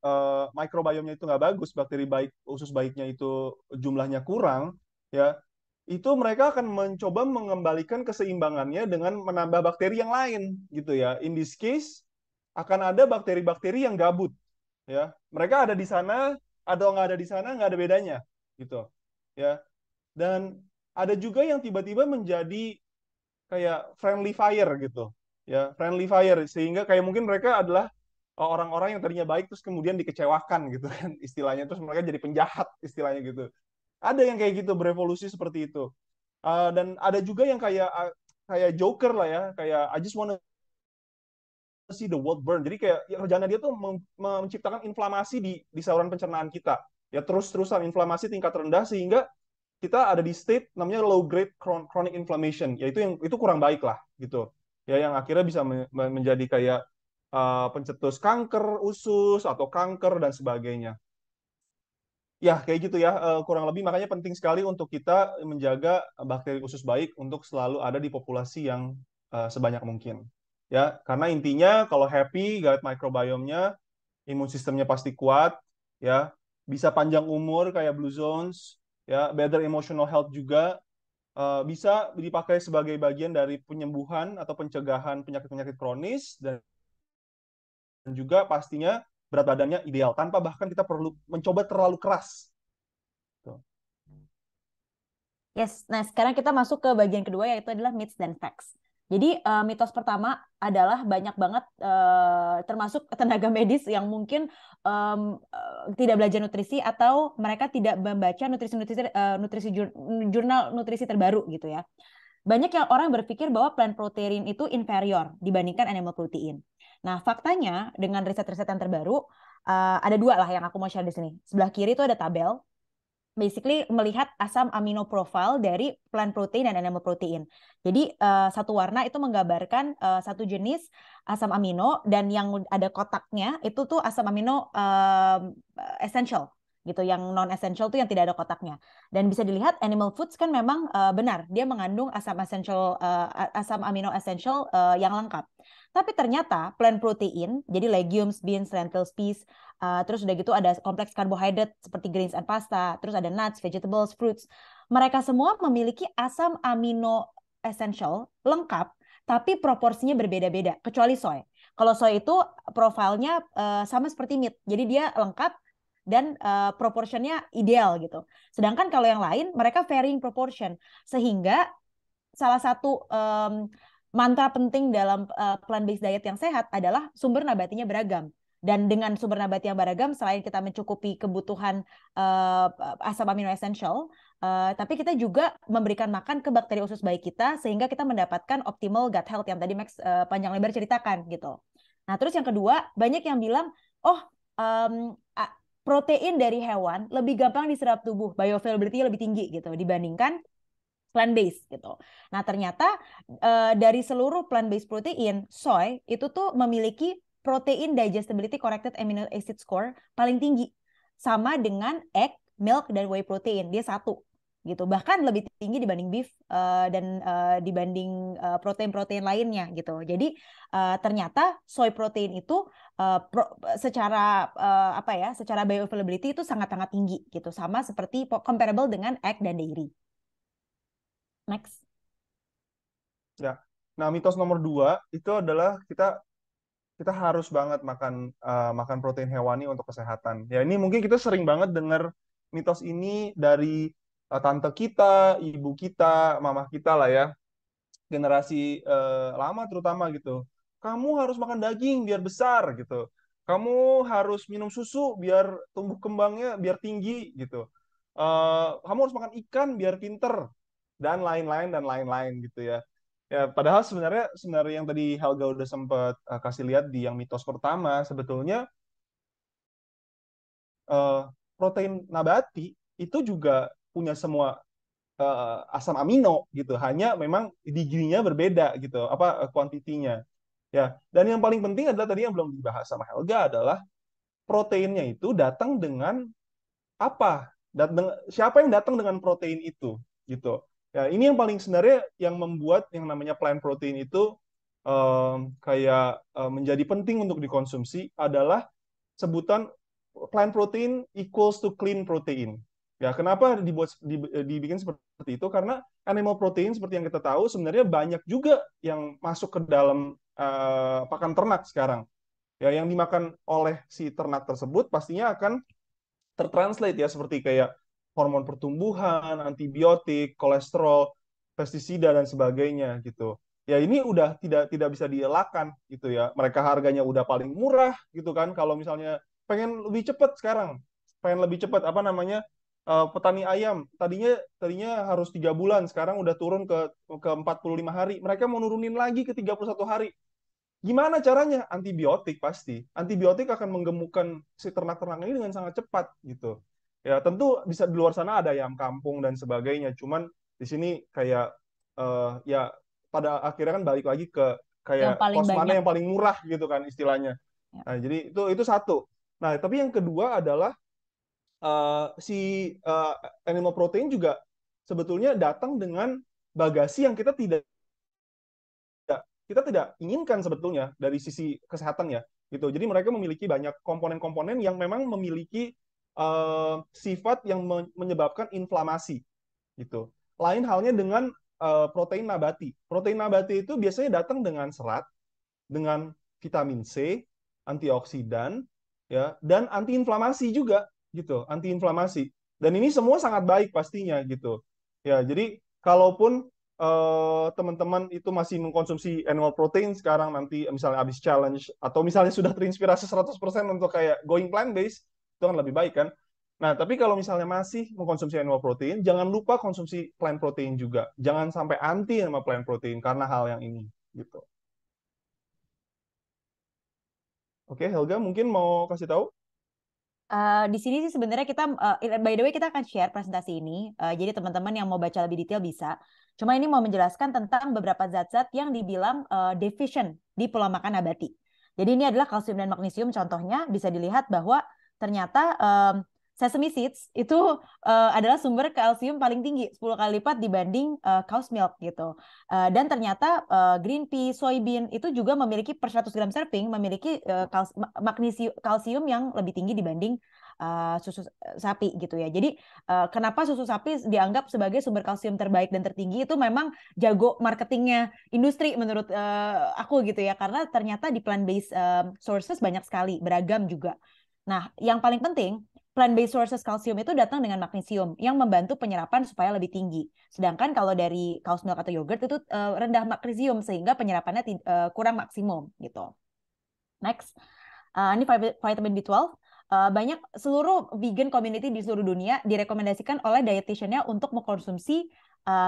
Speaker 2: microbiome-nya itu nggak bagus, bakteri baik, usus baiknya itu jumlahnya kurang, ya, itu mereka akan mencoba mengembalikan keseimbangannya dengan menambah bakteri yang lain, gitu ya. In this case, akan ada bakteri-bakteri yang gabut, ya. Mereka ada di sana atau nggak ada di sana nggak ada bedanya gitu ya. Dan ada juga yang tiba-tiba menjadi kayak friendly fire gitu ya, friendly fire, sehingga kayak mungkin mereka adalah orang-orang yang tadinya baik terus kemudian dikecewakan gitu kan istilahnya, terus mereka jadi penjahat istilahnya gitu. Ada yang kayak gitu berevolusi seperti itu. Dan ada juga yang kayak Joker lah ya, kayak I just wanna see the world burn. Jadi kayak ya, kerjaan dia tuh menciptakan inflamasi di saluran pencernaan kita. Ya terus-terusan inflamasi tingkat rendah sehingga kita ada di state namanya low grade chronic inflammation. Yaitu yang itu kurang baik lah gitu. Ya yang akhirnya bisa menjadi kayak pencetus kanker usus atau kanker dan sebagainya. Ya, kayak gitu ya, kurang lebih makanya penting sekali untuk kita menjaga bakteri usus baik untuk selalu ada di populasi yang sebanyak mungkin. Ya, karena intinya kalau happy gut microbiome-nya, imun sistemnya pasti kuat, ya, bisa panjang umur kayak Blue Zones, ya, better emotional health juga bisa dipakai sebagai bagian dari penyembuhan atau pencegahan penyakit-penyakit kronis dan juga pastinya berat badannya ideal tanpa bahkan kita perlu mencoba terlalu keras. Tuh.
Speaker 1: Yes, nah sekarang kita masuk ke bagian kedua yaitu adalah myths dan facts. Jadi mitos pertama adalah banyak banget termasuk tenaga medis yang mungkin tidak belajar nutrisi atau mereka tidak membaca jurnal nutrisi terbaru gitu ya. Banyak yang orang berpikir bahwa plant protein itu inferior dibandingkan animal protein. Nah, faktanya dengan riset-riset yang terbaru ada dua lah yang aku mau share di sini. Sebelah kiri itu ada tabel basically melihat asam amino profile dari plant protein dan animal protein. Jadi satu warna itu menggambarkan satu jenis asam amino dan yang ada kotaknya itu tuh asam amino essential gitu. Yang non essential tuh yang tidak ada kotaknya. Dan bisa dilihat animal foods kan memang benar dia mengandung asam amino essential yang lengkap. Tapi ternyata plant protein, jadi legumes, beans, lentils, peas, terus udah gitu ada kompleks karbohidrat seperti grains and pasta, terus ada nuts, vegetables, fruits. Mereka semua memiliki asam amino essential lengkap, tapi proporsinya berbeda-beda, kecuali soy. Kalau soy itu profilnya sama seperti meat, jadi dia lengkap dan proportionnya ideal gitu. Sedangkan kalau yang lain mereka varying proportion, sehingga salah satu mantra penting dalam plant-based diet yang sehat adalah sumber nabatinya beragam. Dan dengan sumber nabati yang beragam, selain kita mencukupi kebutuhan asam amino essential, tapi kita juga memberikan makan ke bakteri usus baik kita, sehingga kita mendapatkan optimal gut health yang tadi Max panjang lebar ceritakan gitu. Nah, terus yang kedua, banyak yang bilang, oh protein dari hewan lebih gampang diserap tubuh, bioavailability lebih tinggi gitu dibandingkan plant based gitu. Nah, ternyata dari seluruh plant based protein, soy itu tuh memiliki protein digestibility corrected amino acid score paling tinggi. Sama dengan egg, milk dan whey protein. Dia satu gitu. Bahkan lebih tinggi dibanding beef dan dibanding protein-protein lainnya gitu. Jadi ternyata soy protein itu secara apa ya, secara bioavailability itu sangat-sangat tinggi gitu. Sama seperti comparable dengan egg dan dairy. Next.
Speaker 2: Ya. Nah, mitos nomor dua itu adalah kita kita harus banget makan protein hewani untuk kesehatan. Ya, ini mungkin kita sering banget dengar mitos ini dari tante kita, ibu kita, mama kita lah ya, generasi lama terutama gitu. Kamu harus makan daging biar besar gitu. Kamu harus minum susu biar tumbuh kembangnya biar tinggi gitu. Kamu harus makan ikan biar pinter dan lain-lain gitu ya. Ya, padahal sebenarnya yang tadi Helga udah sempat kasih lihat di yang mitos pertama, sebetulnya eh, protein nabati itu juga punya semua asam amino gitu. Hanya memang degree-nya berbeda gitu, apa kuantitinya. Ya, dan yang paling penting adalah tadi yang belum dibahas sama Helga adalah proteinnya itu datang dengan apa? Siapa yang datang dengan protein itu gitu. Ya, ini yang paling sebenarnya yang membuat yang namanya plant protein itu kayak menjadi penting untuk dikonsumsi adalah sebutan plant protein equals to clean protein. Ya, kenapa dibikin seperti itu? Karena animal protein seperti yang kita tahu sebenarnya banyak juga yang masuk ke dalam pakan ternak sekarang. Ya, yang dimakan oleh si ternak tersebut pastinya akan tertranslate ya seperti kayak hormon pertumbuhan, antibiotik, kolesterol, pestisida dan sebagainya gitu. Ya ini udah tidak bisa dielakkan gitu ya. Mereka harganya udah paling murah gitu kan. Kalau misalnya pengen lebih cepat sekarang, pengen lebih cepat apa namanya, petani ayam tadinya tadinya harus 3 bulan, sekarang udah turun ke 45 hari. Mereka mau nurunin lagi ke 31 hari. Gimana caranya? Antibiotik pasti. Antibiotik akan menggemukkan si ternak-ternak ini dengan sangat cepat gitu. Ya tentu bisa di luar sana ada ayam kampung dan sebagainya. Cuman di sini kayak ya pada akhirnya kan balik lagi ke
Speaker 1: Yang
Speaker 2: kayak
Speaker 1: paling
Speaker 2: kos mana
Speaker 1: banyak.
Speaker 2: yang paling murah gitu kan istilahnya.
Speaker 1: Ya.
Speaker 2: Nah jadi itu satu. Nah tapi yang kedua adalah si eh, animal protein juga sebetulnya datang dengan bagasi yang kita tidak inginkan sebetulnya dari sisi kesehatan ya gitu. Jadi mereka memiliki banyak komponen-komponen yang memang memiliki sifat yang menyebabkan inflamasi gitu. Lain halnya dengan protein nabati. Protein nabati itu biasanya datang dengan serat, dengan vitamin C, antioksidan, ya, dan antiinflamasi juga gitu, antiinflamasi. Dan ini semua sangat baik pastinya gitu. Ya, jadi kalaupun teman-teman itu masih mengkonsumsi animal protein sekarang nanti misalnya habis challenge atau misalnya sudah terinspirasi 100% untuk kayak going plant based, itu kan lebih baik kan. Nah, tapi kalau misalnya masih mengkonsumsi animal protein, jangan lupa konsumsi plant protein juga. Jangan sampai anti sama plant protein karena hal yang ini gitu. Oke, Helga mungkin mau kasih tahu?
Speaker 1: Di sini sih sebenarnya kita, by the way kita akan share presentasi ini. Jadi teman-teman yang mau baca lebih detail bisa. Cuma ini mau menjelaskan tentang beberapa zat-zat yang dibilang deficient di pola makan nabati. Jadi ini adalah kalsium dan magnesium. Contohnya bisa dilihat bahwa ternyata sesame seeds itu adalah sumber kalsium paling tinggi, 10 kali lipat dibanding cow's milk gitu. Dan ternyata green pea, soybean itu juga memiliki per 100 gram serving memiliki magnesium, kalsium yang lebih tinggi dibanding susu sapi gitu ya. Jadi kenapa susu sapi dianggap sebagai sumber kalsium terbaik dan tertinggi itu memang jago marketingnya industri menurut aku gitu ya. Karena ternyata di plant based sources banyak sekali, beragam juga. Nah, yang paling penting plant-based sources kalsium itu datang dengan magnesium yang membantu penyerapan supaya lebih tinggi. Sedangkan kalau dari cow's milk atau yogurt itu rendah magnesium sehingga penyerapannya kurang maksimum gitu. Next, ini vitamin B12. Banyak seluruh vegan community di seluruh dunia direkomendasikan oleh dietitiannya untuk mengkonsumsi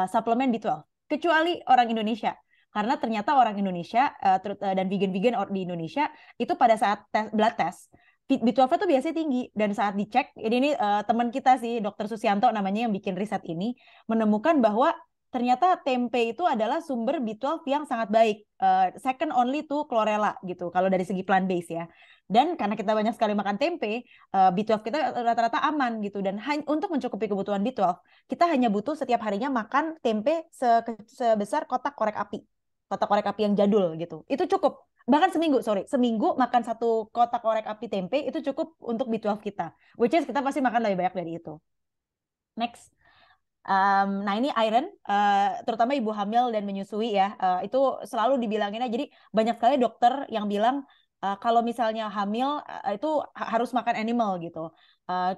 Speaker 1: suplemen B12, kecuali orang Indonesia. Karena ternyata orang Indonesia dan vegan-vegan di Indonesia itu pada saat blood test B12 itu biasanya tinggi dan saat dicek ini teman kita sih Dokter Susianto namanya yang bikin riset ini menemukan bahwa ternyata tempe itu adalah sumber B12 yang sangat baik, second only to chlorella gitu kalau dari segi plant based ya. Dan karena kita banyak sekali makan tempe, B12 kita rata-rata aman gitu dan untuk mencukupi kebutuhan B12 kita hanya butuh setiap harinya makan tempe sebesar kotak korek api. Kotak korek api yang jadul gitu. Itu cukup. Bahkan seminggu makan satu kotak korek api tempe itu cukup untuk B12 kita. Which is kita pasti makan lebih banyak dari itu. Next. Nah ini iron, terutama ibu hamil dan menyusui ya, itu selalu dibilanginnya. Jadi banyak sekali dokter yang bilang kalau misalnya hamil itu harus makan animal gitu.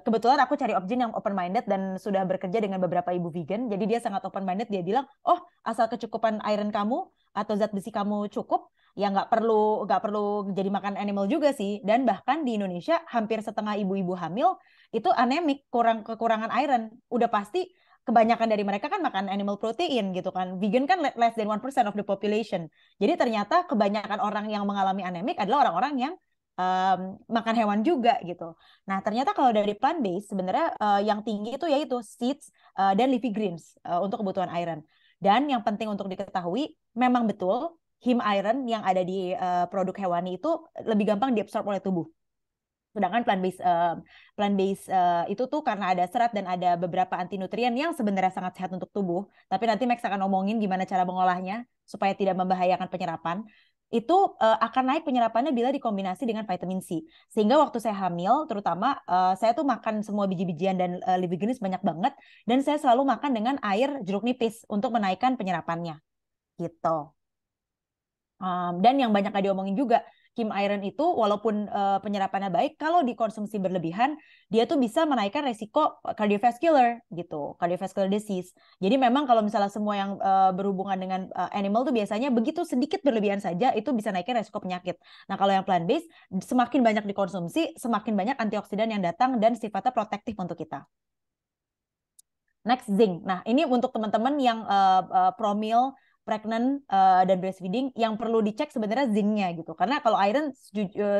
Speaker 1: Kebetulan aku cari objin yang open minded dan sudah bekerja dengan beberapa ibu vegan. Jadi dia sangat open minded. Dia bilang, oh asal kecukupan iron kamu atau zat besi kamu cukup, ya nggak perlu jadi makan animal juga sih. Dan bahkan di Indonesia hampir setengah ibu-ibu hamil itu anemik, kekurangan iron. Udah pasti kebanyakan dari mereka kan makan animal protein gitu kan. Vegan kan less than 1% of the population. Jadi ternyata kebanyakan orang yang mengalami anemik adalah orang-orang yang makan hewan juga gitu. Nah, ternyata kalau dari plant based sebenarnya yang tinggi itu yaitu seeds dan leafy greens untuk kebutuhan iron. Dan yang penting untuk diketahui, memang betul heme iron yang ada di produk hewani itu lebih gampang diabsorb oleh tubuh. Sedangkan plant based itu tuh karena ada serat dan ada beberapa antinutrien yang sebenarnya sangat sehat untuk tubuh. Tapi nanti Max akan ngomongin gimana cara mengolahnya supaya tidak membahayakan penyerapan. Itu akan naik penyerapannya bila dikombinasi dengan vitamin C. Sehingga waktu saya hamil, terutama saya tuh makan semua biji-bijian dan leafy greens banyak banget. Dan saya selalu makan dengan air jeruk nipis untuk menaikkan penyerapannya. Gitu. Dan yang banyak gak diomongin juga, skim iron itu walaupun penyerapannya baik, kalau dikonsumsi berlebihan, dia tuh bisa menaikkan resiko cardiovascular gitu, cardiovascular disease. Jadi memang kalau misalnya semua yang berhubungan dengan animal tuh biasanya begitu sedikit berlebihan saja itu bisa naikin resiko penyakit. Nah, kalau yang plant based semakin banyak dikonsumsi, semakin banyak antioksidan yang datang dan sifatnya protektif untuk kita. Next, zinc. Nah, ini untuk teman-teman yang promil, pregnant, dan breastfeeding yang perlu dicek sebenarnya zincnya gitu. Karena kalau iron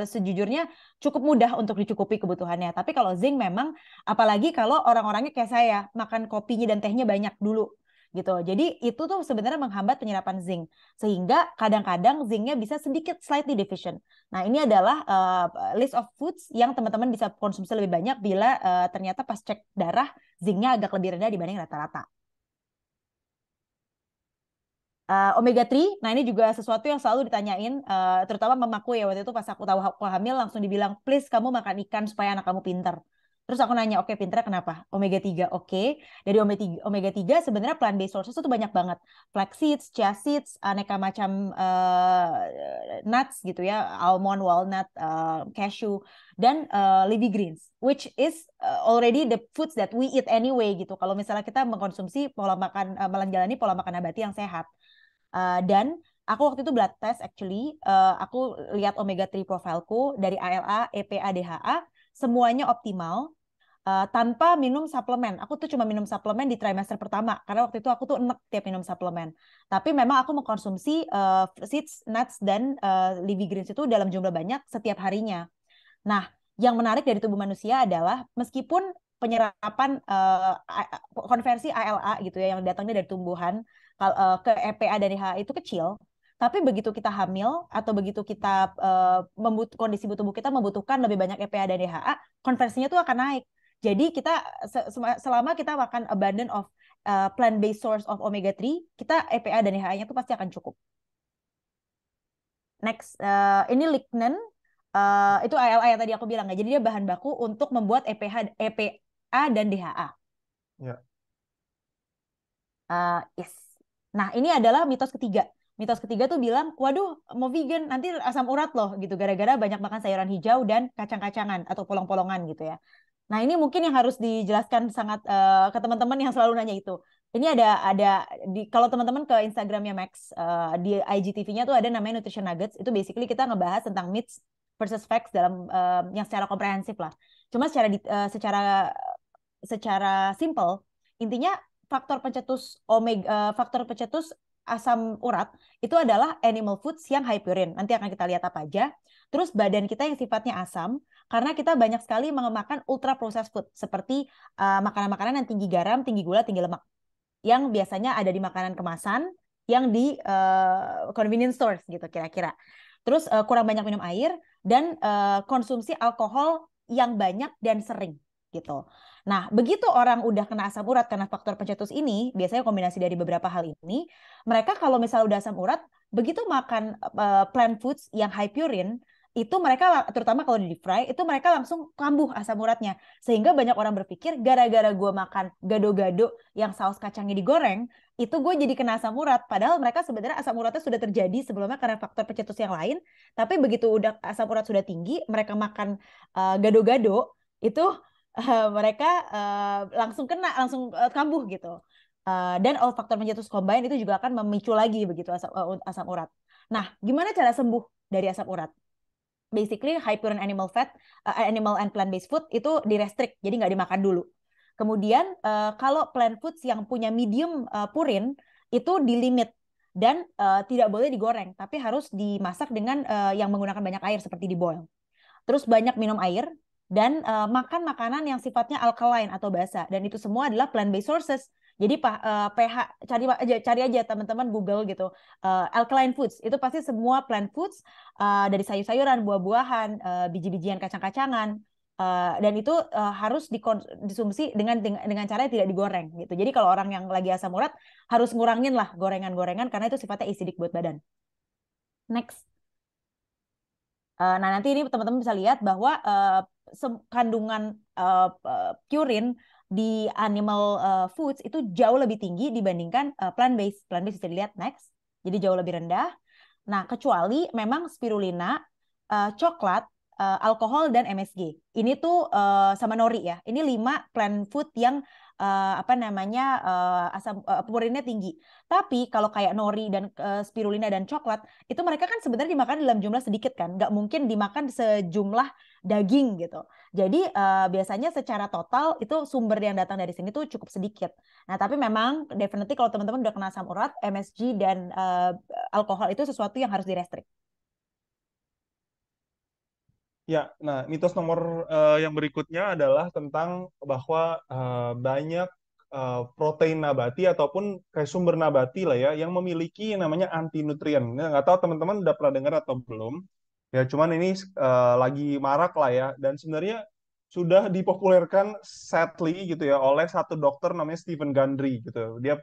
Speaker 1: sejujurnya cukup mudah untuk dicukupi kebutuhannya. Tapi kalau zinc memang, apalagi kalau orang-orangnya kayak saya, makan kopinya dan tehnya banyak dulu gitu. Jadi itu tuh sebenarnya menghambat penyerapan zinc. Sehingga kadang-kadang zincnya bisa sedikit slightly deficient. Nah, ini adalah list of foods yang teman-teman bisa konsumsi lebih banyak bila ternyata pas cek darah zincnya agak lebih rendah dibanding rata-rata. Omega 3, nah ini juga sesuatu yang selalu ditanyain, terutama mamaku ya waktu itu pas aku tahu aku hamil langsung dibilang, please kamu makan ikan supaya anak kamu pinter. Terus aku nanya, oke, pinternya kenapa? Omega 3, oke. Dari omega 3 sebenarnya plant based sources itu banyak banget. Flax seeds, chia seeds, aneka macam nuts gitu ya, almond, walnut, cashew, dan leafy greens, which is already the foods that we eat anyway gitu. Kalau misalnya kita mengkonsumsi pola makan, menjalani pola makan nabati yang sehat. Dan aku waktu itu blood test actually, aku lihat omega 3 profilku dari ALA, EPA, DHA, semuanya optimal tanpa minum suplemen. Aku tuh cuma minum suplemen di trimester pertama karena waktu itu aku tuh enek tiap minum suplemen. Tapi memang aku mengkonsumsi seeds, nuts, dan leafy greens itu dalam jumlah banyak setiap harinya. Nah, yang menarik dari tubuh manusia adalah meskipun penyerapan konversi ALA gitu ya yang datangnya dari tumbuhan ke EPA dan DHA itu kecil, tapi begitu kita hamil atau begitu kita kondisi tubuh kita membutuhkan lebih banyak EPA dan DHA, konversinya tuh akan naik. Jadi kita selama kita makan abundant of plant-based source of omega 3, kita EPA dan DHA-nya tuh pasti akan cukup. Next, ini lignan. Itu ALA yang tadi aku bilang ya. Jadi dia bahan baku untuk membuat EPA dan DHA.
Speaker 2: Ya.
Speaker 1: Yes. Nah, ini adalah mitos ketiga. Mitos ketiga tuh bilang, waduh, mau vegan, nanti asam urat loh, gitu. Gara-gara banyak makan sayuran hijau dan kacang-kacangan atau polong-polongan gitu ya. Nah, ini mungkin yang harus dijelaskan sangat ke teman-teman yang selalu nanya itu. Ini ada kalau teman-teman ke Instagramnya Max, di IGTV-nya tuh ada namanya Nutrition Nuggets. Itu basically kita ngebahas tentang myths versus facts dalam yang secara komprehensif lah. Cuma secara simple, intinya faktor pencetus asam urat itu adalah animal foods yang high purine. Nanti akan kita lihat apa aja. Terus badan kita yang sifatnya asam, karena kita banyak sekali memakan ultra processed food seperti makanan-makanan yang tinggi garam, tinggi gula, tinggi lemak, yang biasanya ada di makanan kemasan, yang di convenience stores gitu kira-kira. Terus kurang banyak minum air dan konsumsi alkohol yang banyak dan sering gitu. Nah, begitu orang udah kena asam urat karena faktor pencetus ini, biasanya kombinasi dari beberapa hal ini, mereka kalau misalnya udah asam urat, begitu makan plant foods yang high purine, itu mereka, terutama kalau di deep fry, itu mereka langsung kambuh asam uratnya. Sehingga banyak orang berpikir, gara-gara gue makan gado-gado yang saus kacangnya digoreng, itu gue jadi kena asam urat. Padahal mereka sebenarnya asam uratnya sudah terjadi sebelumnya karena faktor pencetus yang lain, tapi begitu udah asam urat sudah tinggi, mereka makan gado-gado, itu mereka langsung kena, langsung kambuh gitu. Dan all faktor pencetus combine itu juga akan memicu lagi begitu asam urat. Nah, gimana cara sembuh dari asam urat? Basically, high purine animal fat, animal and plant-based food itu direstrict, jadi nggak dimakan dulu. Kemudian, kalau plant foods yang punya medium purin, itu dilimit. Dan tidak boleh digoreng, tapi harus dimasak dengan yang menggunakan banyak air, seperti di boil. Terus banyak minum air, dan makan makanan yang sifatnya alkaline atau basa, dan itu semua adalah plant based sources. Jadi pH cari aja teman-teman Google gitu, alkaline foods itu pasti semua plant foods, dari sayur-sayuran, buah-buahan, biji-bijian, kacang-kacangan, dan itu harus dikonsumsi dengan cara yang tidak digoreng gitu. Jadi kalau orang yang lagi asam urat harus ngurangin lah gorengan-gorengan karena itu sifatnya acidic buat badan. Next. Nah, nanti ini teman-teman bisa lihat bahwa kandungan purin di animal foods itu jauh lebih tinggi dibandingkan plant-based. Plant-based bisa dilihat next. Jadi jauh lebih rendah. Nah, kecuali memang spirulina coklat, alkohol, dan MSG. Ini tuh sama nori ya. Ini 5 plant food yang asam proteinnya tinggi. Tapi kalau kayak nori dan spirulina dan coklat, itu mereka kan sebenarnya dimakan dalam jumlah sedikit kan. Nggak mungkin dimakan sejumlah daging gitu. Jadi biasanya secara total itu sumber yang datang dari sini tuh cukup sedikit. Nah, tapi memang definitely kalau teman-teman udah kena asam urat, MSG dan alkohol itu sesuatu yang harus direstrik.
Speaker 2: Ya, nah mitos nomor yang berikutnya adalah tentang bahwa banyak protein nabati ataupun kayak sumber nabati lah ya yang memiliki yang namanya anti nutrien. Nah, nggak tahu teman-teman udah pernah dengar atau belum? Ya, cuman ini lagi marak lah ya dan sebenarnya sudah dipopulerkan sadly gitu ya oleh satu dokter namanya Stephen Gundry gitu. Dia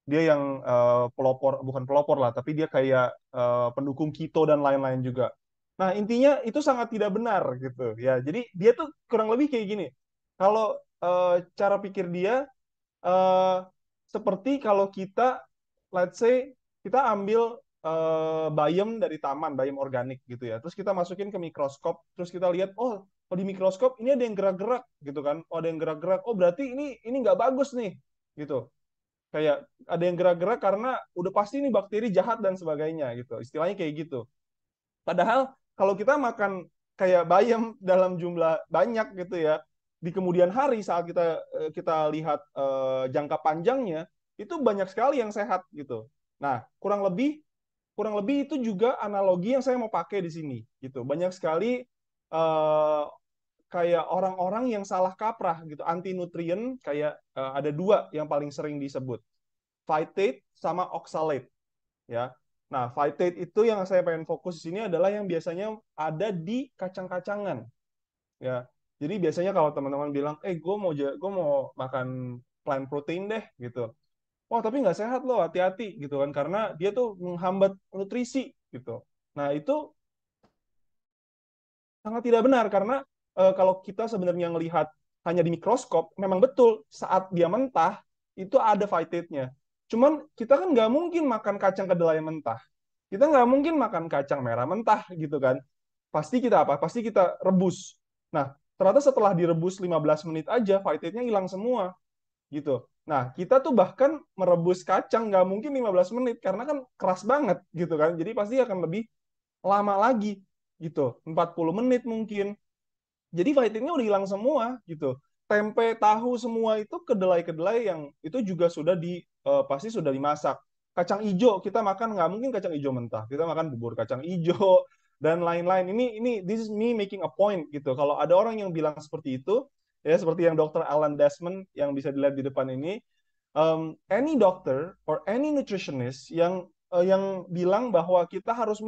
Speaker 2: dia yang pelopor bukan pelopor lah tapi dia kayak pendukung keto dan lain-lain juga. Nah, intinya itu sangat tidak benar gitu ya. Jadi dia tuh kurang lebih kayak gini. Kalau cara pikir dia eh, seperti kalau kita let's say kita ambil bayam dari taman, bayam organik gitu ya. Terus kita masukin ke mikroskop, terus kita lihat oh di mikroskop ini ada yang gerak-gerak gitu kan. Oh, ada yang gerak-gerak. Oh, berarti ini nggak bagus nih gitu. Kayak ada yang gerak-gerak karena udah pasti ini bakteri jahat dan sebagainya gitu. Istilahnya kayak gitu. Padahal kalau kita makan kayak bayam dalam jumlah banyak gitu ya, di kemudian hari saat kita lihat jangka panjangnya itu banyak sekali yang sehat gitu. Nah, kurang lebih itu juga analogi yang saya mau pakai di sini gitu. Banyak sekali uh, kayak orang-orang yang salah kaprah gitu, anti nutrien kayak ada dua yang paling sering disebut phytate sama oxalate ya. Nah, phytate itu yang saya pengen fokus di sini adalah yang biasanya ada di kacang-kacangan ya. Jadi biasanya kalau teman-teman bilang, gue mau makan plant protein deh gitu. Wah, tapi nggak sehat loh, hati-hati gitu kan karena dia tuh menghambat nutrisi gitu. Nah, itu sangat tidak benar karena kalau kita sebenarnya melihat hanya di mikroskop, memang betul saat dia mentah itu ada phytate-nya. Cuman kita kan nggak mungkin makan kacang kedelai mentah. Kita nggak mungkin makan kacang merah mentah gitu kan. Pasti kita apa? Pasti kita rebus. Nah, ternyata setelah direbus 15 menit aja phytate-nya hilang semua gitu. Nah, kita tuh bahkan merebus kacang nggak mungkin 15 menit karena kan keras banget gitu kan. Jadi pasti akan lebih lama lagi gitu, 40 menit mungkin. Jadi fightingnya udah hilang semua gitu. Tempe, tahu semua itu kedelai-kedelai yang itu juga sudah pasti sudah dimasak. Kacang hijau kita makan nggak mungkin kacang hijau mentah. Kita makan bubur kacang hijau dan lain-lain. Ini this is me making a point gitu. Kalau ada orang yang bilang seperti itu, ya seperti yang Dr. Alan Desmond yang bisa dilihat di depan ini, any doctor or any nutritionist yang bilang bahwa kita harus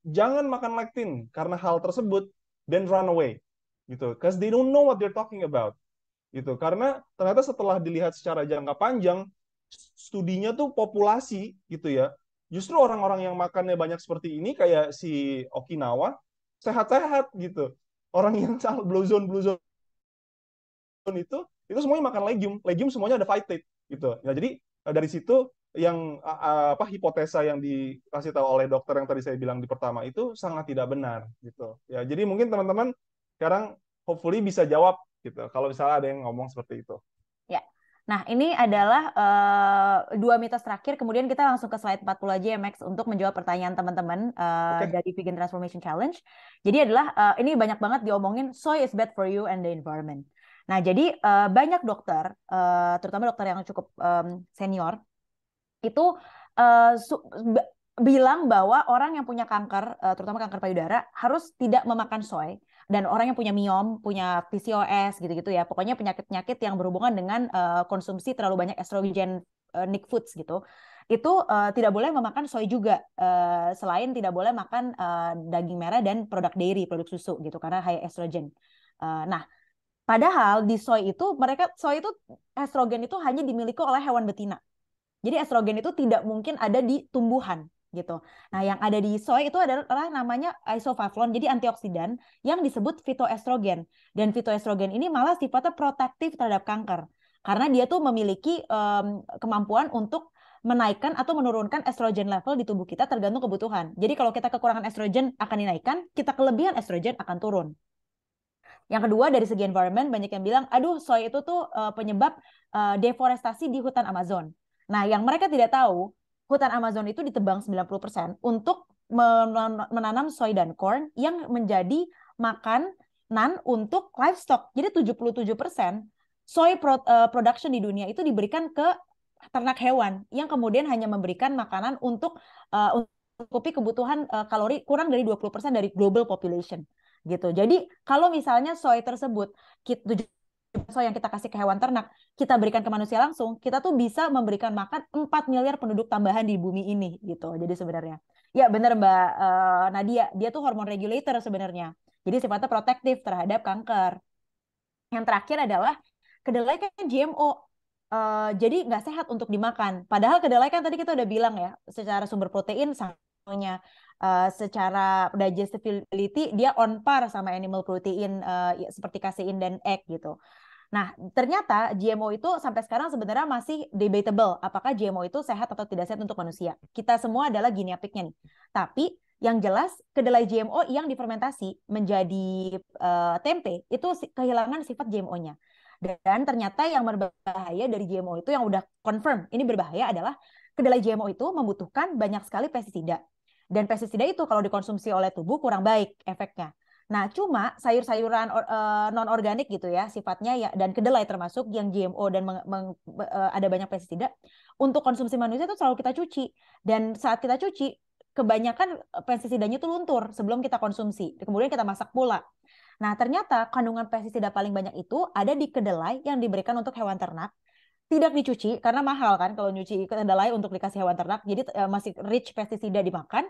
Speaker 2: jangan makan lektin karena hal tersebut, then run away gitu, because they don't know what they're talking about gitu. Karena ternyata setelah dilihat secara jangka panjang, studinya tuh populasi gitu ya, justru orang-orang yang makannya banyak seperti ini kayak si Okinawa sehat-sehat gitu. Orang yang blue zone itu semuanya makan legume, legume semuanya ada phytate gitu. Nah, jadi dari situ yang apa hipotesa yang dikasih tahu oleh dokter yang tadi saya bilang di pertama itu sangat tidak benar gitu. Ya, jadi mungkin teman-teman sekarang hopefully bisa jawab gitu kalau misalnya ada yang ngomong seperti itu.
Speaker 1: Ya. Nah, ini adalah 2 mitos terakhir. Kemudian kita langsung ke slide 40 aja ya, Max, untuk menjawab pertanyaan teman-teman
Speaker 2: Oke.
Speaker 1: dari Vegan Transformation Challenge. Jadi adalah, ini banyak banget diomongin, soy is bad for you and the environment. Nah, jadi banyak dokter, terutama dokter yang cukup senior, itu bilang bahwa orang yang punya kanker, terutama kanker payudara, harus tidak memakan soy. Dan orang yang punya miom, punya PCOS gitu-gitu ya, pokoknya penyakit-penyakit yang berhubungan dengan konsumsi terlalu banyak estrogen nick foods gitu, itu tidak boleh memakan soy juga, selain tidak boleh makan daging merah dan produk dairy, produk susu gitu, karena high estrogen. Nah, padahal di soy itu estrogen itu hanya dimiliki oleh hewan betina. Jadi estrogen itu tidak mungkin ada di tumbuhan gitu. Nah, yang ada di soy itu adalah namanya isoflavon, jadi antioksidan yang disebut fitoestrogen. Dan fitoestrogen ini malah sifatnya protektif terhadap kanker. Karena dia tuh memiliki kemampuan untuk menaikkan atau menurunkan estrogen level di tubuh kita tergantung kebutuhan. Jadi kalau kita kekurangan estrogen akan dinaikkan, kita kelebihan estrogen akan turun. Yang kedua dari segi environment banyak yang bilang, aduh soy itu tuh penyebab deforestasi di hutan Amazon. Nah, yang mereka tidak tahu, hutan Amazon itu ditebang 90% untuk menanam soy dan corn yang menjadi makanan untuk livestock. Jadi 77% soy production di dunia itu diberikan ke ternak hewan yang kemudian hanya memberikan makanan untuk mencukupi kebutuhan kalori kurang dari 20% dari global population gitu. Jadi kalau misalnya soy tersebut soy yang kita kasih ke hewan ternak, kita berikan ke manusia langsung, kita tuh bisa memberikan makan 4 miliar penduduk tambahan di bumi ini gitu. Jadi sebenarnya ya benar Mbak Nadia, dia tuh hormone regulator sebenarnya. Jadi sifatnya protektif terhadap kanker. Yang terakhir adalah kedelai kan GMO. Jadi nggak sehat untuk dimakan. Padahal kedelai kan tadi kita udah bilang ya, secara sumber protein punya secara digestibility dia on par sama animal protein seperti casein dan egg gitu. Nah, ternyata GMO itu sampai sekarang sebenarnya masih debatable apakah GMO itu sehat atau tidak sehat untuk manusia. Kita semua adalah guinea pig-nya nih. Tapi yang jelas kedelai GMO yang difermentasi menjadi tempe itu kehilangan sifat GMO-nya. Dan ternyata yang berbahaya dari GMO itu yang udah confirm ini berbahaya adalah kedelai GMO itu membutuhkan banyak sekali pestisida. Dan pestisida itu kalau dikonsumsi oleh tubuh kurang baik efeknya. Nah, cuma sayur-sayuran non-organik gitu ya sifatnya ya dan kedelai termasuk yang GMO dan ada banyak pestisida untuk konsumsi manusia itu selalu kita cuci. Dan saat kita cuci kebanyakan pestisidanya itu luntur sebelum kita konsumsi. Kemudian kita masak pula. Nah, ternyata kandungan pestisida paling banyak itu ada di kedelai yang diberikan untuk hewan ternak. Tidak dicuci karena mahal kan kalau nyuci kedelai untuk dikasih hewan ternak. Jadi masih rich pestisida dimakan.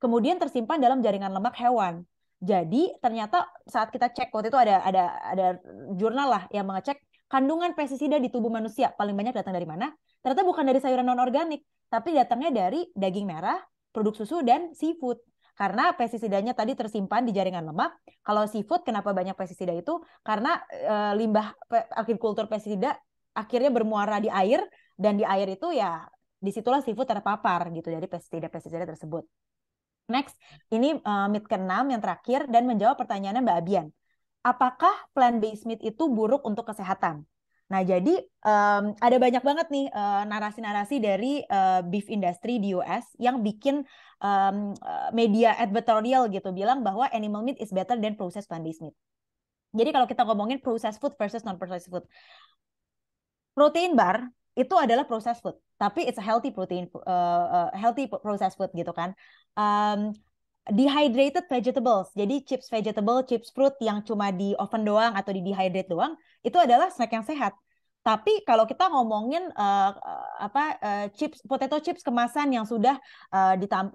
Speaker 1: Kemudian tersimpan dalam jaringan lemak hewan. Jadi ternyata saat kita cek waktu itu ada jurnal lah yang mengecek kandungan pestisida di tubuh manusia paling banyak datang dari mana? Ternyata bukan dari sayuran non organik, tapi datangnya dari daging merah, produk susu dan seafood. Karena pestisidanya tadi tersimpan di jaringan lemak. Kalau seafood kenapa banyak pestisida itu? Karena limbah agrikultur pestisida akhirnya bermuara di air dan di air itu ya disitulah seafood terpapar gitu dari pestisida-pestisida tersebut. Next, ini myth ke-6 yang terakhir dan menjawab pertanyaannya Mbak Abian. Apakah plant-based meat itu buruk untuk kesehatan? Nah, jadi ada banyak banget nih narasi-narasi dari beef industry di US yang bikin media editorial gitu bilang bahwa animal meat is better than processed plant-based meat. Jadi kalau kita ngomongin processed food versus non-processed food, protein bar itu adalah processed food, tapi it's a healthy healthy processed food gitu kan. Dehydrated vegetables, jadi chips vegetable, chips fruit yang cuma di oven doang atau di dehydrate doang, itu adalah snack yang sehat. Tapi kalau kita ngomongin potato chips kemasan yang sudah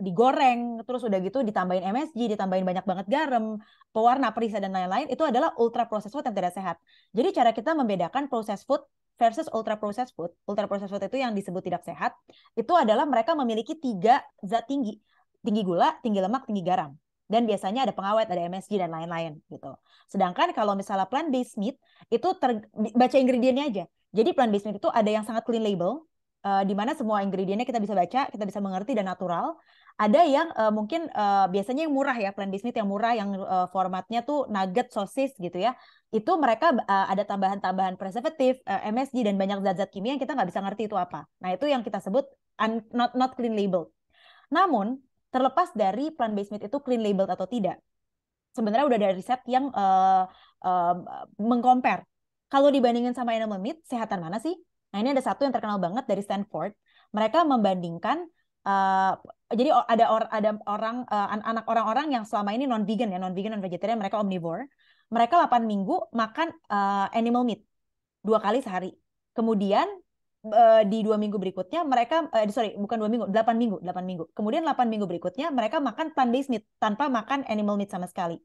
Speaker 1: digoreng, terus udah gitu ditambahin MSG, ditambahin banyak banget garam, pewarna, perisa dan lain-lain, itu adalah ultra processed food yang tidak sehat. Jadi cara kita membedakan processed food versus ultra processed food. Ultra processed food itu yang disebut tidak sehat, itu adalah mereka memiliki 3 zat tinggi. Tinggi gula, tinggi lemak, tinggi garam. Dan biasanya ada pengawet, ada MSG dan lain-lain gitu. Sedangkan kalau misalnya plant-based meat itu baca ingredientnya aja. Jadi plant-based meat itu ada yang sangat clean label, di mana semua ingredientnya kita bisa baca, kita bisa mengerti dan natural. Ada yang mungkin biasanya yang murah ya, plant-based meat yang murah, yang formatnya tuh nugget, sosis gitu ya. Itu mereka ada tambahan-tambahan preservatif, MSG dan banyak zat-zat kimia yang kita nggak bisa ngerti itu apa. Nah itu yang kita sebut not clean label. Namun terlepas dari plant-based meat itu clean labeled atau tidak, sebenarnya udah ada riset yang mengcompare. Kalau dibandingin sama animal meat, sehatan mana sih? Nah ini ada satu yang terkenal banget dari Stanford. Mereka membandingkan, jadi ada anak orang-orang yang selama ini non-vegan ya, non-vegan, non-vegetarian, mereka omnivore. Mereka 8 minggu makan animal meat 2 kali sehari. Kemudian di 2 minggu berikutnya mereka bukan 2 minggu, 8 minggu. Kemudian 8 minggu berikutnya mereka makan plant-based meat tanpa makan animal meat sama sekali.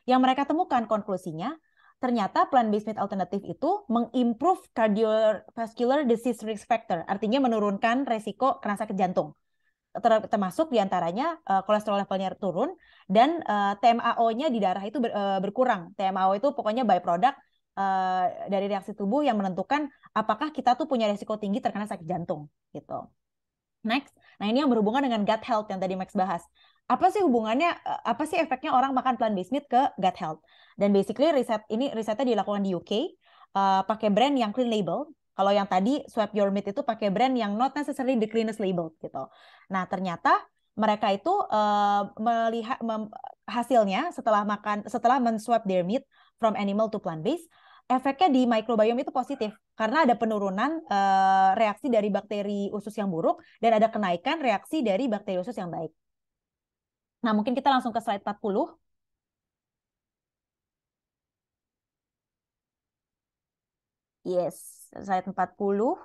Speaker 1: Yang mereka temukan konklusinya ternyata plant-based meat alternatif itu mengimprove cardiovascular disease risk factor, artinya menurunkan resiko kena sakit jantung. Termasuk diantaranya kolesterol levelnya turun dan TMAO-nya di darah itu berkurang. TMAO itu pokoknya byproduct dari reaksi tubuh yang menentukan apakah kita tuh punya resiko tinggi terkena sakit jantung gitu. Next, nah ini yang berhubungan dengan gut health yang tadi Max bahas. Apa sih hubungannya, apa sih efeknya orang makan plant-based meat ke gut health? Dan basically risetnya dilakukan di UK, pakai brand yang clean label. Kalau yang tadi Swap Your Meat itu pakai brand yang not necessarily the cleanest label gitu. Nah ternyata mereka itu melihat hasilnya setelah men-swap their meat from animal to plant-based, efeknya di microbiome itu positif karena ada penurunan reaksi dari bakteri usus yang buruk dan ada kenaikan reaksi dari bakteri usus yang baik. Nah, mungkin kita langsung ke slide 40. Yes, slide 40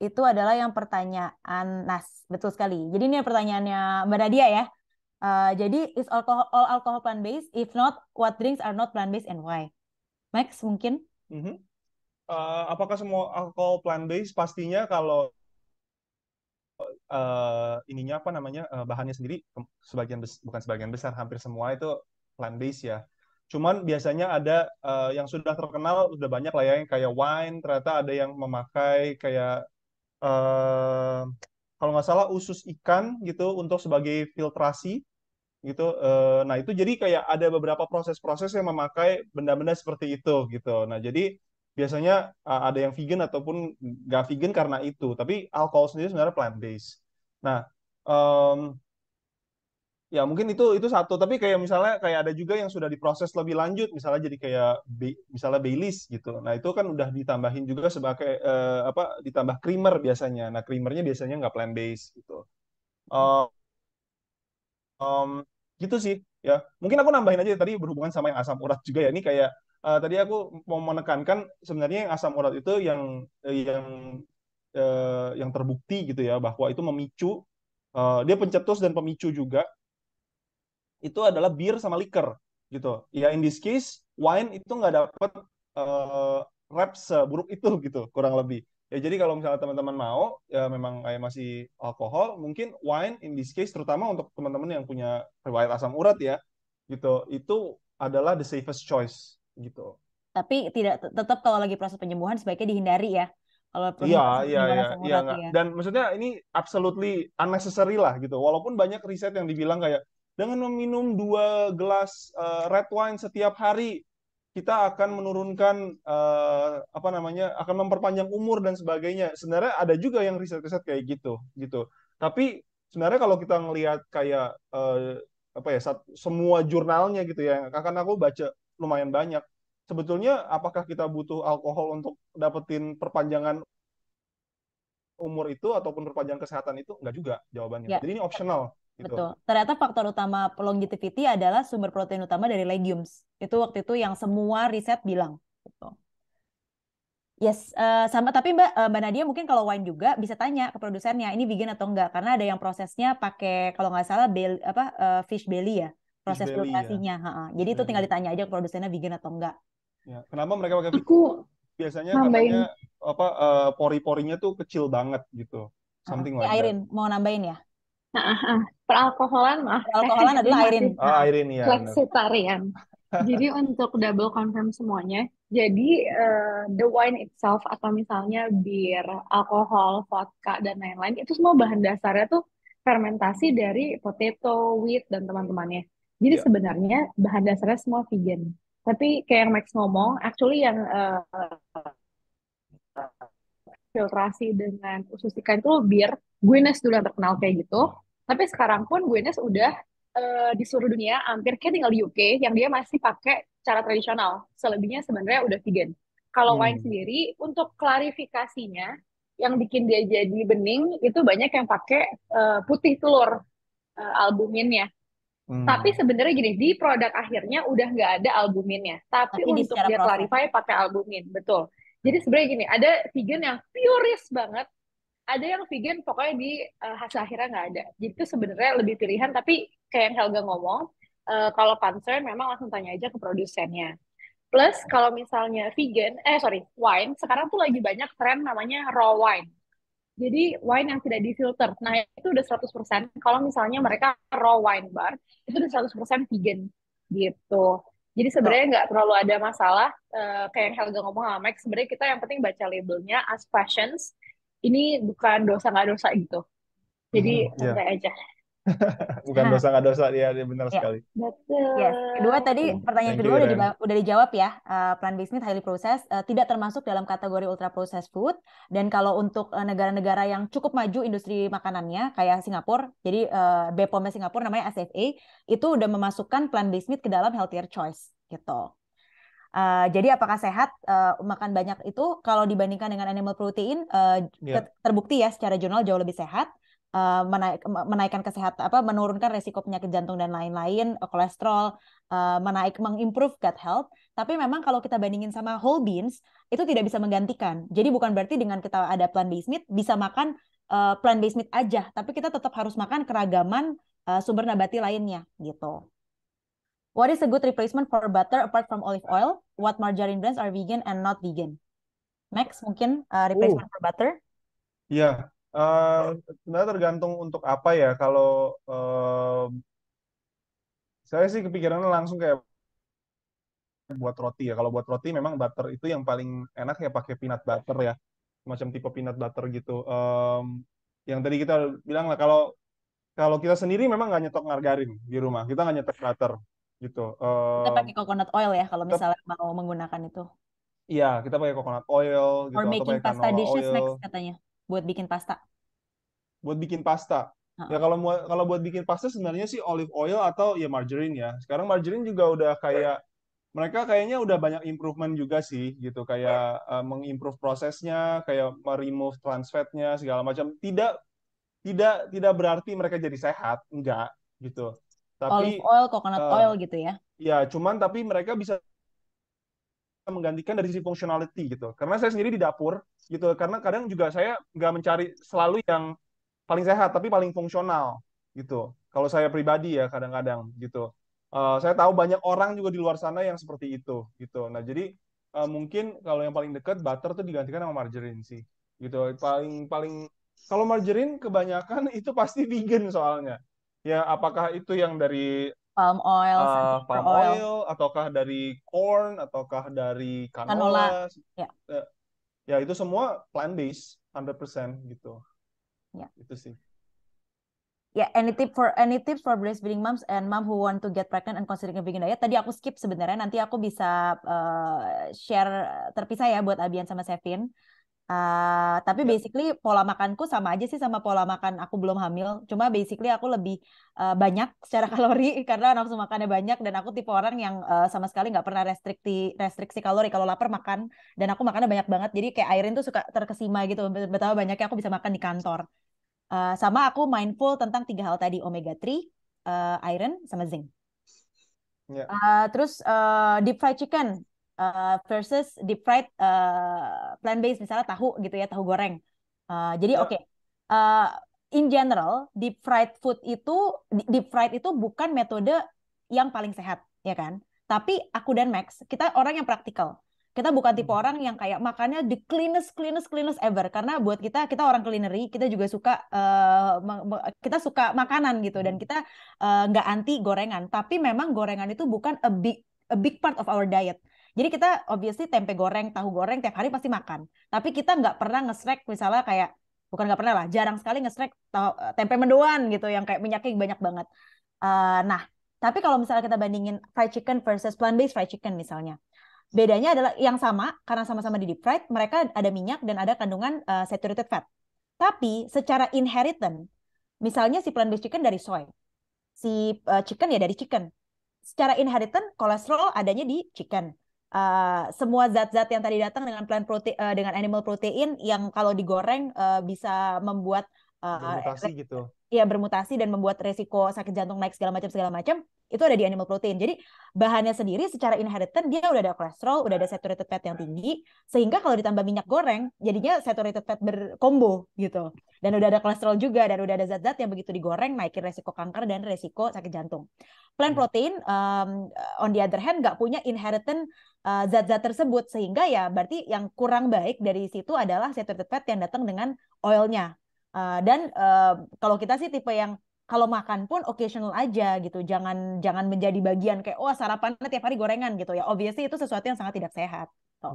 Speaker 1: itu adalah yang pertanyaan Nas. Betul sekali. Jadi ini pertanyaannya Mbak Nadia ya. Jadi is all alcohol plant-based? If not, what drinks are not plant-based and why? Max mungkin?
Speaker 2: Mhm. Apakah semua alkohol plant-based? Pastinya kalau ininya apa namanya bahannya sendiri bukan sebagian besar, hampir semua itu plant-based ya. Cuman biasanya ada yang sudah terkenal, sudah banyak lah ya, yang kayak wine, ternyata ada yang memakai kayak eh, kalau nggak salah usus ikan gitu untuk sebagai filtrasi gitu. Nah itu jadi kayak ada beberapa proses-proses yang memakai benda-benda seperti itu gitu. Nah jadi biasanya ada yang vegan ataupun nggak vegan karena itu. Tapi alkohol sendiri sebenarnya plant based. Nah em, ya mungkin itu satu. Tapi kayak misalnya kayak ada juga yang sudah diproses lebih lanjut, misalnya jadi kayak misalnya Baileys gitu. Nah itu kan udah ditambahin juga sebagai apa ditambah creamer biasanya. Nah creamernya biasanya nggak plant based gitu. Em, gitu sih ya. Mungkin aku nambahin aja tadi berhubungan sama yang asam urat juga ya. Ini kayak tadi aku mau menekankan sebenarnya yang asam urat itu yang terbukti gitu ya bahwa itu memicu dia pencetus dan pemicu juga itu adalah bir sama liquor gitu. Ya in this case wine itu nggak dapat rap seburuk itu gitu kurang lebih. Ya jadi kalau misalnya teman-teman mau ya memang kayak masih alkohol, mungkin wine in this case terutama untuk teman-teman yang punya riwayat asam urat ya gitu. Itu adalah the safest choice gitu.
Speaker 1: Tapi tidak tetap kalau lagi proses penyembuhan sebaiknya dihindari ya. Kalau
Speaker 2: Iya,
Speaker 1: proses
Speaker 2: iya,
Speaker 1: penyembuhan
Speaker 2: iya,
Speaker 1: asam
Speaker 2: iya
Speaker 1: urat
Speaker 2: nggak.
Speaker 1: ya.
Speaker 2: Dan maksudnya ini absolutely unnecessary lah gitu. Walaupun banyak riset yang dibilang kayak dengan meminum 2 gelas red wine setiap hari kita akan menurunkan apa namanya, akan memperpanjang umur dan sebagainya. Sebenarnya ada juga yang riset-riset kayak gitu, gitu. Tapi sebenarnya kalau kita ngelihat kayak apa ya, semua jurnalnya gitu ya, akan aku baca lumayan banyak. Sebetulnya apakah kita butuh alkohol untuk dapetin perpanjangan umur itu ataupun perpanjangan kesehatan itu enggak juga jawabannya.
Speaker 1: Ya,
Speaker 2: Jadi ini optional gitu.
Speaker 1: betul. Ternyata faktor utama longevity adalah sumber protein utama dari legumes. Itu waktu itu yang semua riset bilang. Gitu. Yes, sama tapi Mbak Nadia mungkin kalau wine juga bisa tanya ke produsennya ini vegan atau enggak karena ada yang prosesnya pakai kalau nggak salah fish belly ya
Speaker 2: Fish
Speaker 1: proses
Speaker 2: belly ya,
Speaker 1: filtrasinya. Ha, ha. Jadi
Speaker 2: fish
Speaker 1: itu tinggal
Speaker 2: belly.
Speaker 1: ditanya aja ke produsennya vegan atau enggak.
Speaker 2: Ya. Kenapa mereka pakai fish?
Speaker 3: Aku
Speaker 2: Biasanya
Speaker 3: nambahin,
Speaker 2: katanya apa pori-porinya tuh kecil banget gitu.
Speaker 1: Ha, ha.
Speaker 2: Something
Speaker 1: Ini
Speaker 2: like that.
Speaker 1: Airin mau nambahin ya.
Speaker 3: peralkoholan maaf,
Speaker 1: Alkoholan
Speaker 3: ini
Speaker 1: adalah Airin.
Speaker 3: masih
Speaker 1: Ha, ha.
Speaker 2: Irene ya benar.
Speaker 3: flexitarian. Jadi untuk double confirm semuanya, jadi the wine itself atau misalnya bir, alkohol, vodka dan lain-lain itu semua bahan dasarnya tuh fermentasi dari potato, wheat dan teman-temannya. Jadi
Speaker 2: Ya.
Speaker 3: sebenarnya bahan dasarnya semua vegan. Tapi kayak yang Max ngomong, actually yang filtrasi dengan usus ikan itu bir. Guinness dulu yang terkenal kayak gitu. Tapi sekarang pun Guinness udah di seluruh dunia, hampir kayak tinggal di UK, yang dia masih pakai cara tradisional. Selebihnya sebenarnya udah vegan. Kalau wine
Speaker 2: Hmm.
Speaker 3: sendiri, untuk klarifikasinya, yang bikin dia jadi bening, itu banyak yang pakai putih telur albuminnya. Tapi
Speaker 2: Hmm.
Speaker 3: sebenarnya gini, di produk akhirnya udah nggak ada albuminnya. Tapi
Speaker 1: Tapi di
Speaker 3: untuk
Speaker 1: secara
Speaker 3: dia
Speaker 1: proses.
Speaker 3: clarify pakai albumin, betul. Jadi sebenarnya gini, ada vegan yang purist banget, ada yang vegan pokoknya di hasil akhirnya nggak ada. Jadi itu sebenarnya lebih pilihan, tapi kayak yang Helga ngomong, kalau concern memang langsung tanya aja ke produsennya. Plus kalau misalnya vegan, sorry, wine, sekarang tuh lagi banyak tren namanya raw wine. Jadi wine yang tidak difilter. Nah, itu udah 100%. Kalau misalnya mereka raw wine bar, itu udah 100% vegan gitu. Jadi sebenarnya nggak terlalu ada masalah. Kayak yang Helga ngomong sama Max, sebenarnya kita yang penting baca labelnya as passions. Ini bukan dosa nggak dosa gitu. Jadi
Speaker 2: Iya,
Speaker 3: santai aja.
Speaker 2: bukan dosa nggak dosa, dia benar
Speaker 1: Ya.
Speaker 2: sekali.
Speaker 1: Yes. Kedua
Speaker 3: Betul.
Speaker 1: tadi pertanyaan
Speaker 2: Thank you,
Speaker 1: kedua
Speaker 2: Iren.
Speaker 1: udah dijawab ya. Plant-based meat highly processed tidak termasuk dalam kategori ultra processed food. Dan kalau untuk negara-negara yang cukup maju industri makanannya kayak Singapura, jadi BPOM Singapura namanya SFA, itu udah memasukkan plant-based meat ke dalam healthier choice gitu. Jadi apakah sehat makan banyak itu kalau dibandingkan dengan animal protein
Speaker 2: Iya.
Speaker 1: terbukti ya secara jurnal jauh lebih sehat. Menaikkan kesehatan menurunkan resiko penyakit jantung dan lain-lain, kolesterol, mengimprove gut health. Tapi memang kalau kita bandingin sama whole beans itu tidak bisa menggantikan. Jadi bukan berarti dengan kita ada plant based meat bisa makan plant based meat aja, tapi kita tetap harus makan keragaman sumber nabati lainnya gitu. What is a good replacement for butter apart from olive oil? What margarine brands are vegan and not vegan? Max, mungkin replacement for butter?
Speaker 2: Iya. Sebenarnya tergantung untuk apa ya. Kalau saya sih kepikirannya langsung kayak buat roti ya. Kalau buat roti memang butter itu yang paling enak ya pakai peanut butter ya. Macam tipe peanut butter gitu. Yang tadi kita bilang lah kalau kalau kita sendiri memang nggak nyetok margarin di rumah. Kita nggak nyetok butter gitu.
Speaker 1: Kita pakai coconut oil ya kalau
Speaker 2: Kita
Speaker 1: misalnya mau menggunakan itu.
Speaker 2: iya, kita pakai coconut oil
Speaker 1: Or
Speaker 2: gitu atau
Speaker 1: making
Speaker 2: pakai
Speaker 1: pasta
Speaker 2: canola
Speaker 1: dishes,
Speaker 2: oil
Speaker 1: Max katanya. Buat bikin pasta.
Speaker 2: buat bikin pasta. Ya
Speaker 1: Uh-uh.
Speaker 2: kalau buat bikin pasta sebenarnya sih olive oil atau ya margarine ya. Sekarang margarine juga udah kayak mereka kayaknya udah banyak improvement juga sih gitu kayak mengimprove prosesnya, kayak remove trans fatnya segala macam. Tidak berarti mereka jadi sehat, enggak gitu.
Speaker 1: Olive
Speaker 2: Tapi
Speaker 1: oil, coconut
Speaker 2: eh,
Speaker 1: oil gitu ya.
Speaker 2: ya cuman tapi mereka bisa menggantikan dari sisi functionality gitu. Karena saya sendiri di dapur gitu, karena kadang juga saya nggak mencari selalu yang paling sehat, tapi paling fungsional gitu. Kalau saya pribadi ya kadang-kadang gitu. Saya tahu banyak orang juga di luar sana yang seperti itu gitu. Nah jadi mungkin kalau yang paling dekat butter tuh digantikan sama margarine sih gitu. Paling paling kalau margarine kebanyakan itu pasti vegan soalnya. Ya apakah itu yang dari
Speaker 1: Palm oil, sunflower
Speaker 2: palm
Speaker 1: oil,
Speaker 2: oil ataukah dari corn ataukah dari
Speaker 1: canola.
Speaker 2: canola
Speaker 1: Ya,
Speaker 2: eh, ya itu semua plant based 100% gitu
Speaker 1: ya.
Speaker 2: itu sih.
Speaker 1: Ya, any tip for breastfeeding moms and mom who want to get pregnant and considering a vegan diet? Tadi aku skip sebenarnya. Nanti aku bisa share terpisah ya buat Abian sama Sevin. Tapi
Speaker 2: Ya.
Speaker 1: basically pola makanku sama aja sih sama pola makan aku belum hamil. Cuma basically aku lebih banyak secara kalori karena nafsu makannya banyak dan aku tipe orang yang sama sekali nggak pernah restriksi kalori. Kalau lapar makan dan aku makannya banyak banget. Jadi kayak Airin tuh suka terkesima gitu. Betapa banyaknya aku bisa makan di kantor. Sama aku mindful tentang 3 hal tadi, omega 3, iron, sama zinc.
Speaker 2: Ya.
Speaker 1: Terus deep fried chicken versus deep fried plant-based, misalnya tahu gitu ya, tahu goreng. Jadi oke,
Speaker 2: Ya.
Speaker 1: Uh, in general, deep fried itu bukan metode yang paling sehat, ya kan? Tapi aku dan Max, kita orang yang praktikal. Kita bukan tipe orang yang kayak makannya the cleanest ever. Karena buat kita orang culinary, kita juga suka kita suka makanan gitu dan kita nggak anti gorengan. Tapi memang gorengan itu bukan a big part of our diet. Jadi kita obviously tempe goreng, tahu goreng tiap hari pasti makan. Tapi kita nggak pernah nge-snack misalnya kayak bukan nggak pernah lah, jarang sekali nge-snack tempe mendoan gitu yang kayak minyaknya banyak banget. Nah, tapi kalau misalnya kita bandingin fried chicken versus plant-based fried chicken misalnya, bedanya adalah yang sama karena sama-sama di deep fried, mereka ada minyak dan ada kandungan saturated fat. Tapi secara inheritance, misalnya si plant-based chicken dari soy, si chicken ya dari chicken. Secara inheritance, kolesterol adanya di chicken. Semua zat-zat yang tadi datang dengan dengan animal protein yang kalau digoreng bisa membuat
Speaker 2: Bermutasi gitu.
Speaker 1: ya bermutasi dan membuat resiko sakit jantung naik segala macam itu ada di animal protein. Jadi bahannya sendiri secara inherent dia udah ada kolesterol, udah ada saturated fat yang tinggi, sehingga kalau ditambah minyak goreng jadinya saturated fat berkombo gitu. Dan udah ada kolesterol juga dan udah ada zat-zat yang begitu digoreng naikin resiko kanker dan resiko sakit jantung. Plant protein on the other hand nggak punya inherent zat-zat tersebut sehingga ya berarti yang kurang baik dari situ adalah saturated fat yang datang dengan oilnya. Dan kalau kita sih tipe yang kalau makan pun occasional aja gitu, jangan menjadi bagian kayak sarapannya tiap hari gorengan gitu ya. Obviously itu sesuatu yang sangat tidak sehat.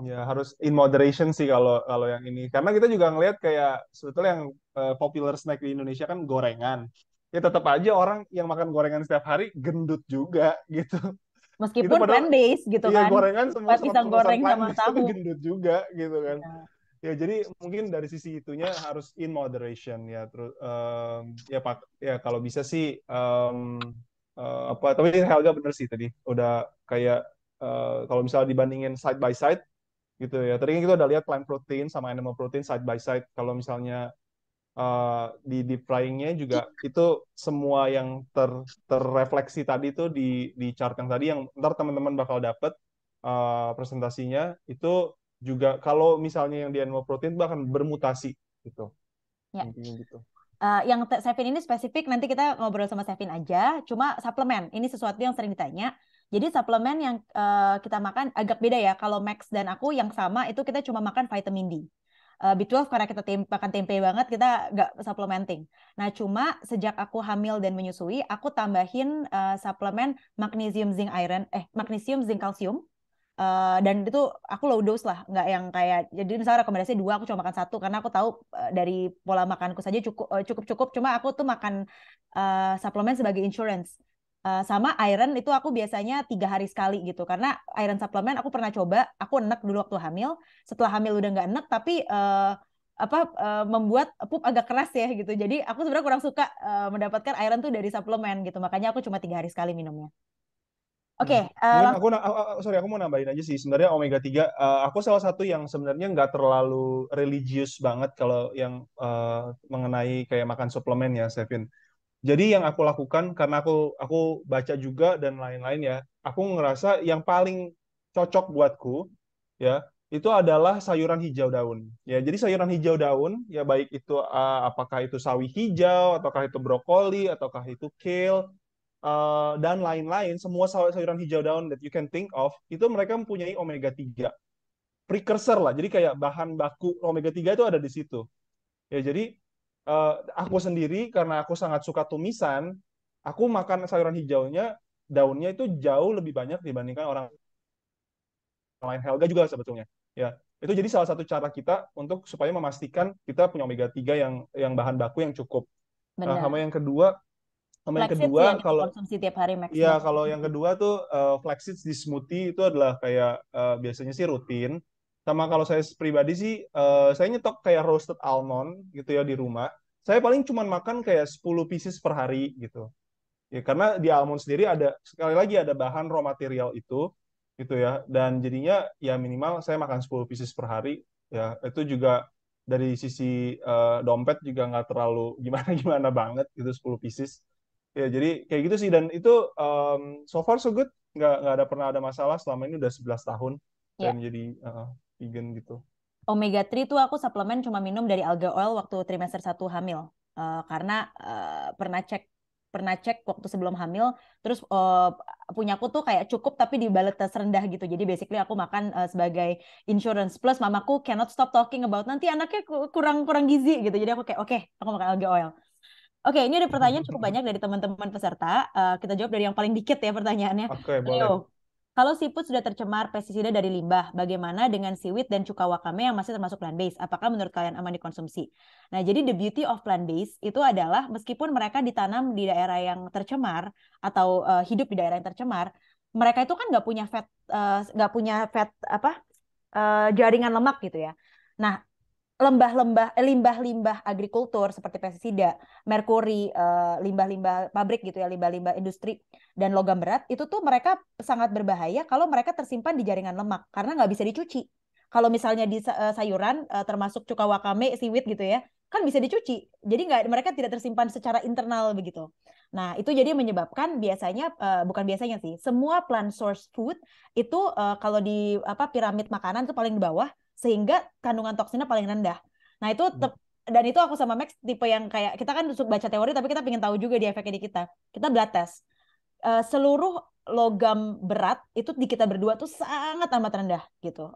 Speaker 2: Ya harus in moderation sih kalau kalau yang ini. Karena kita juga ngelihat kayak sebetulnya yang popular snack di Indonesia kan gorengan. Ya tetap aja orang yang makan gorengan setiap hari gendut juga gitu. Itu
Speaker 1: Meskipun
Speaker 2: padahal
Speaker 1: plant based gitu
Speaker 2: iya
Speaker 1: kan,
Speaker 2: gorengan semua
Speaker 1: pisang
Speaker 2: 100%
Speaker 1: goreng
Speaker 2: plant
Speaker 1: sama
Speaker 2: based tapi
Speaker 1: tahu.
Speaker 2: gendut juga gitu kan.
Speaker 1: Ya.
Speaker 2: Ya jadi mungkin dari sisi itunya harus in moderation ya. Terus ya pak ya kalau bisa sih apa tapi Helga bener sih tadi udah kayak kalau misalnya dibandingin side by side gitu ya. Tadi kan kita udah lihat plant protein sama animal protein side by side. Kalau misalnya di deep fryingnya juga itu semua yang terrefleksi tadi itu di chart yang tadi yang ntar teman-teman bakal dapet presentasinya itu juga kalau misalnya yang di animal protein itu akan bermutasi gitu
Speaker 1: Ya.
Speaker 2: intinya gitu.
Speaker 1: Yang Sevin ini spesifik nanti kita ngobrol sama Sevin aja. Cuma suplemen ini sesuatu yang sering ditanya. Jadi suplemen yang kita makan agak beda ya. Kalau Max dan aku yang sama itu kita cuma makan vitamin D. B12 karena kita makan tempe banget kita nggak supplementing. Nah cuma sejak aku hamil dan menyusui aku tambahin suplemen magnesium zinc iron magnesium zinc kalsium. Dan itu aku low dose lah, nggak yang kayak jadi misalnya rekomendasi 2 aku cuma makan 1 karena aku tahu dari pola makanku saja cukup cuma aku tuh makan suplemen sebagai insurance. Sama iron itu aku biasanya 3 hari sekali gitu karena iron suplemen aku pernah coba aku enek dulu waktu hamil, setelah hamil udah nggak enek tapi membuat pup agak keras ya gitu, jadi aku sebenarnya kurang suka mendapatkan iron tuh dari suplemen gitu, makanya aku cuma 3 hari sekali minumnya. Oke,
Speaker 2: Hmm. Mungkin
Speaker 1: langsung.
Speaker 2: sorry aku mau nambahin aja sih sebenarnya omega 3 aku salah satu yang sebenarnya nggak terlalu religius banget kalau yang mengenai kayak makan suplemen ya Sevin. Jadi yang aku lakukan karena aku baca juga dan lain-lain ya, aku ngerasa yang paling cocok buatku ya itu adalah sayuran hijau daun. Ya, jadi sayuran hijau daun ya baik itu apakah itu sawi hijau ataukah itu brokoli ataukah itu kale dan lain-lain, semua sayuran hijau daun that you can think of itu mereka mempunyai omega 3 precursor lah. Jadi kayak bahan baku omega 3 itu ada di situ. Ya, jadi aku sendiri karena aku sangat suka tumisan, aku makan sayuran hijaunya, daunnya itu jauh lebih banyak dibandingkan orang lain. Helga juga sebetulnya. Ya, itu jadi salah satu cara kita untuk supaya memastikan kita punya omega 3 yang bahan baku yang cukup. Nah,
Speaker 1: Benar.
Speaker 2: sama yang
Speaker 1: Flaxseed sih
Speaker 2: kedua
Speaker 1: yang kita
Speaker 2: kalau
Speaker 1: konsumsi tiap hari Max
Speaker 2: iya,
Speaker 1: banget.
Speaker 2: kalau yang kedua tuh flaxseed di smoothie itu adalah kayak biasanya sih rutin. Sama kalau saya pribadi sih, saya nyetok kayak roasted almond gitu ya di rumah. Saya paling cuma makan kayak 10 pieces per hari gitu. Ya, karena di almond sendiri ada, sekali lagi ada bahan raw material itu, gitu ya. Dan jadinya ya minimal saya makan 10 pieces per hari. Ya, itu juga dari sisi dompet juga nggak terlalu gimana-gimana banget gitu 10 pieces. Ya, jadi kayak gitu sih dan itu so far so good, nggak ada pernah ada masalah selama ini udah 11 tahun saya
Speaker 1: Ya,
Speaker 2: menjadi vegan gitu.
Speaker 1: omega 3 tuh aku suplemen cuma minum dari alga oil waktu trimester 1 hamil. Karena pernah cek waktu sebelum hamil, terus punyaku tuh kayak cukup tapi di batas rendah gitu. Jadi basically aku makan sebagai insurance plus mamaku cannot stop talking about nanti anaknya kurang kurang gizi gitu. Jadi aku kayak oke, aku makan alga oil. Oke, ini ada pertanyaan cukup banyak dari teman-teman peserta. Kita jawab dari yang paling dikit ya pertanyaannya.
Speaker 2: Oke, boleh.
Speaker 1: Leo, kalau seafood sudah tercemar pestisida dari limbah, bagaimana dengan seaweed dan cuka wakame yang masih termasuk plant-based? Apakah menurut kalian aman dikonsumsi? Nah, jadi the beauty of plant-based itu adalah meskipun mereka ditanam di daerah yang tercemar atau hidup di daerah yang tercemar, mereka itu kan nggak punya fat apa jaringan lemak gitu ya. Nah, limbah-limbah agrikultur seperti pestisida, merkuri, limbah-limbah pabrik gitu ya, limbah-limbah industri dan logam berat itu tuh mereka sangat berbahaya kalau mereka tersimpan di jaringan lemak karena nggak bisa dicuci. Kalau misalnya di sayuran termasuk cuka wakame, seaweed gitu ya, kan bisa dicuci. Jadi nggak mereka tidak tersimpan secara internal begitu. Nah, itu jadi menyebabkan biasanya bukan biasanya sih, semua plant source food itu kalau di piramid makanan itu paling di bawah sehingga kandungan toksinnya paling rendah. Nah, itu dan itu aku sama Max tipe yang kayak kita kan baca teori tapi kita pengen tahu juga di efeknya di kita. Kita blood test. Seluruh logam berat itu di kita berdua tuh sangat amat rendah gitu.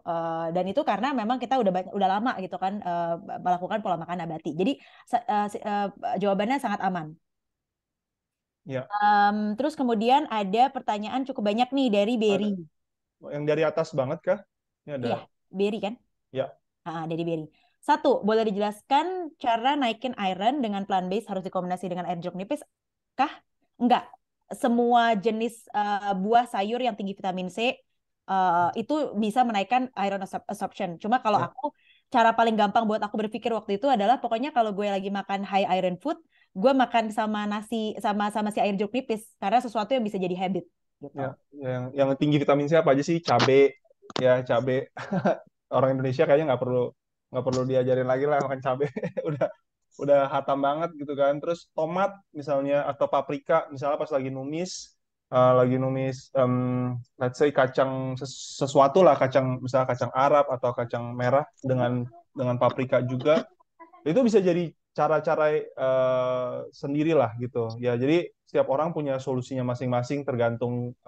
Speaker 1: Dan itu karena memang kita udah lama gitu kan melakukan pola makan nabati. Jadi jawabannya sangat aman.
Speaker 2: Ya,
Speaker 1: Terus kemudian ada pertanyaan cukup banyak nih dari Berry.
Speaker 2: ada yang dari atas banget kah? Ini ada
Speaker 1: Iya. Berry kan?
Speaker 2: Ya.
Speaker 1: Daddy Berry. 1, boleh dijelaskan cara naikin iron dengan plant-based harus dikombinasi dengan air jeruk nipis kah? Enggak. Semua jenis buah sayur yang tinggi vitamin C itu bisa menaikkan iron absorption. Cuma kalau
Speaker 2: Ya.
Speaker 1: aku, cara paling gampang buat aku berpikir waktu itu adalah pokoknya kalau gue lagi makan high iron food, gue makan sama nasi sama si air jeruk nipis karena sesuatu yang bisa jadi habit gitu.
Speaker 2: Ya, yang tinggi vitamin C apa aja sih? Cabe, ya cabe. Orang Indonesia kayaknya nggak perlu diajarin lagi lah makan cabe. Udah hatam banget gitu kan. Terus tomat misalnya atau paprika misalnya pas lagi numis let's say kacang sesuatu lah, misalnya kacang Arab atau kacang merah dengan paprika juga, itu bisa jadi cara-cara sendirilah gitu ya. Jadi setiap orang punya solusinya masing-masing tergantung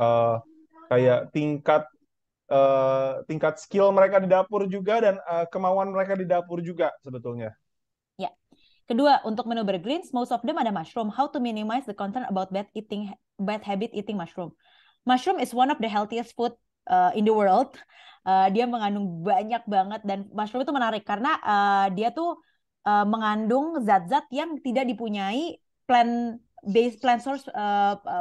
Speaker 2: kayak tingkat skill mereka di dapur juga dan kemauan mereka di dapur juga sebetulnya.
Speaker 1: Ya. Kedua, untuk menu bergreens, most of them ada mushroom. How to minimize the concern about bad habit eating mushroom. Mushroom is one of the healthiest food in the world. Dia mengandung banyak banget dan mushroom itu menarik karena dia tuh mengandung zat-zat yang tidak dipunyai plant source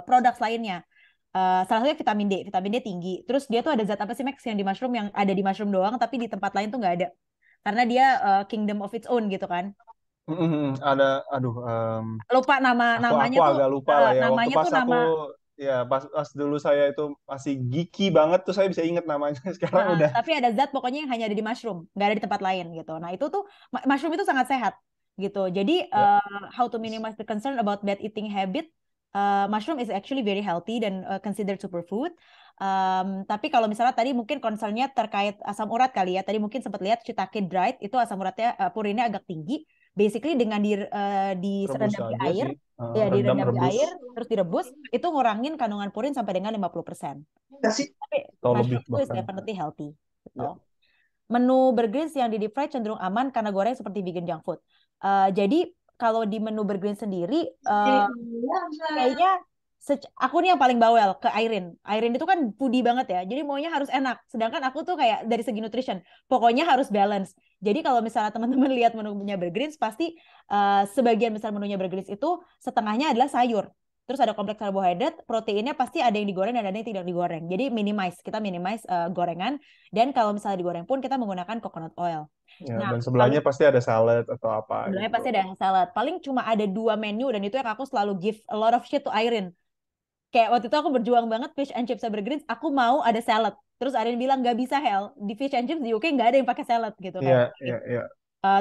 Speaker 1: products lainnya. Salah satunya vitamin D tinggi. Terus dia tuh ada zat apa sih Max yang di mushroom yang ada di mushroom doang tapi di tempat lain tuh nggak ada. Karena dia kingdom of its own gitu kan.
Speaker 2: Ada, aduh,
Speaker 1: Lupa
Speaker 2: aku agak lupa lah ya. Waktu
Speaker 1: namanya
Speaker 2: pas
Speaker 1: tuh
Speaker 2: aku ya pas dulu saya itu masih geeky banget tuh saya bisa inget namanya. Sekarang udah.
Speaker 1: tapi ada zat pokoknya yang hanya ada di mushroom, nggak ada di tempat lain gitu. Nah itu tuh mushroom itu sangat sehat gitu. Jadi
Speaker 2: Ya.
Speaker 1: how to minimize the concern about bad eating habit, mushroom is actually very healthy dan considered superfood. Tapi kalau misalnya tadi mungkin concernnya terkait asam urat kali ya. Tadi mungkin sempat lihat shiitake dried itu asam uratnya purinnya agak tinggi. Basically dengan
Speaker 2: Rebus
Speaker 1: direndam di
Speaker 2: aja
Speaker 1: air,
Speaker 2: sih.
Speaker 1: ya
Speaker 2: Rendam,
Speaker 1: direndam di
Speaker 2: rebus.
Speaker 1: air terus direbus, itu ngurangin kandungan purin sampai dengan 50%. Tapi
Speaker 2: Atau lebih
Speaker 1: mushroom itu is
Speaker 2: bahkan.
Speaker 1: definitely healthy gitu.
Speaker 2: Ya.
Speaker 1: Menu burgers yang di deep fry cenderung aman karena goreng seperti vegan junk food. Jadi kalau di menu burgers sendiri kayaknya aku nih yang paling bawel ke Irene. Irene itu kan foodie banget ya. Jadi maunya harus enak. Sedangkan aku tuh kayak dari segi nutrition, pokoknya harus balance. Jadi kalau misalnya teman-teman lihat menunya burgers, pasti sebagian besar menunya burgers itu setengahnya adalah sayur. Terus ada kompleks karbohidrat, proteinnya pasti ada yang digoreng dan ada yang tidak digoreng. Jadi kita minimize gorengan. Dan kalau misalnya digoreng pun kita menggunakan coconut oil.
Speaker 2: Ya,
Speaker 1: Nah,
Speaker 2: dan sebelahnya pasti ada salad atau apa
Speaker 1: sebenarnya
Speaker 2: gitu.
Speaker 1: pasti ada salad. Paling cuma ada 2 menu dan itu yang aku selalu give a lot of shit to Irene. Kayak waktu itu aku berjuang banget fish and chips burgers, aku mau ada salad. Terus Irene bilang nggak bisa Hel, di fish and chips di UK nggak ada yang pakai salad gitu
Speaker 2: Iya,
Speaker 1: kayak.
Speaker 2: iya, iya.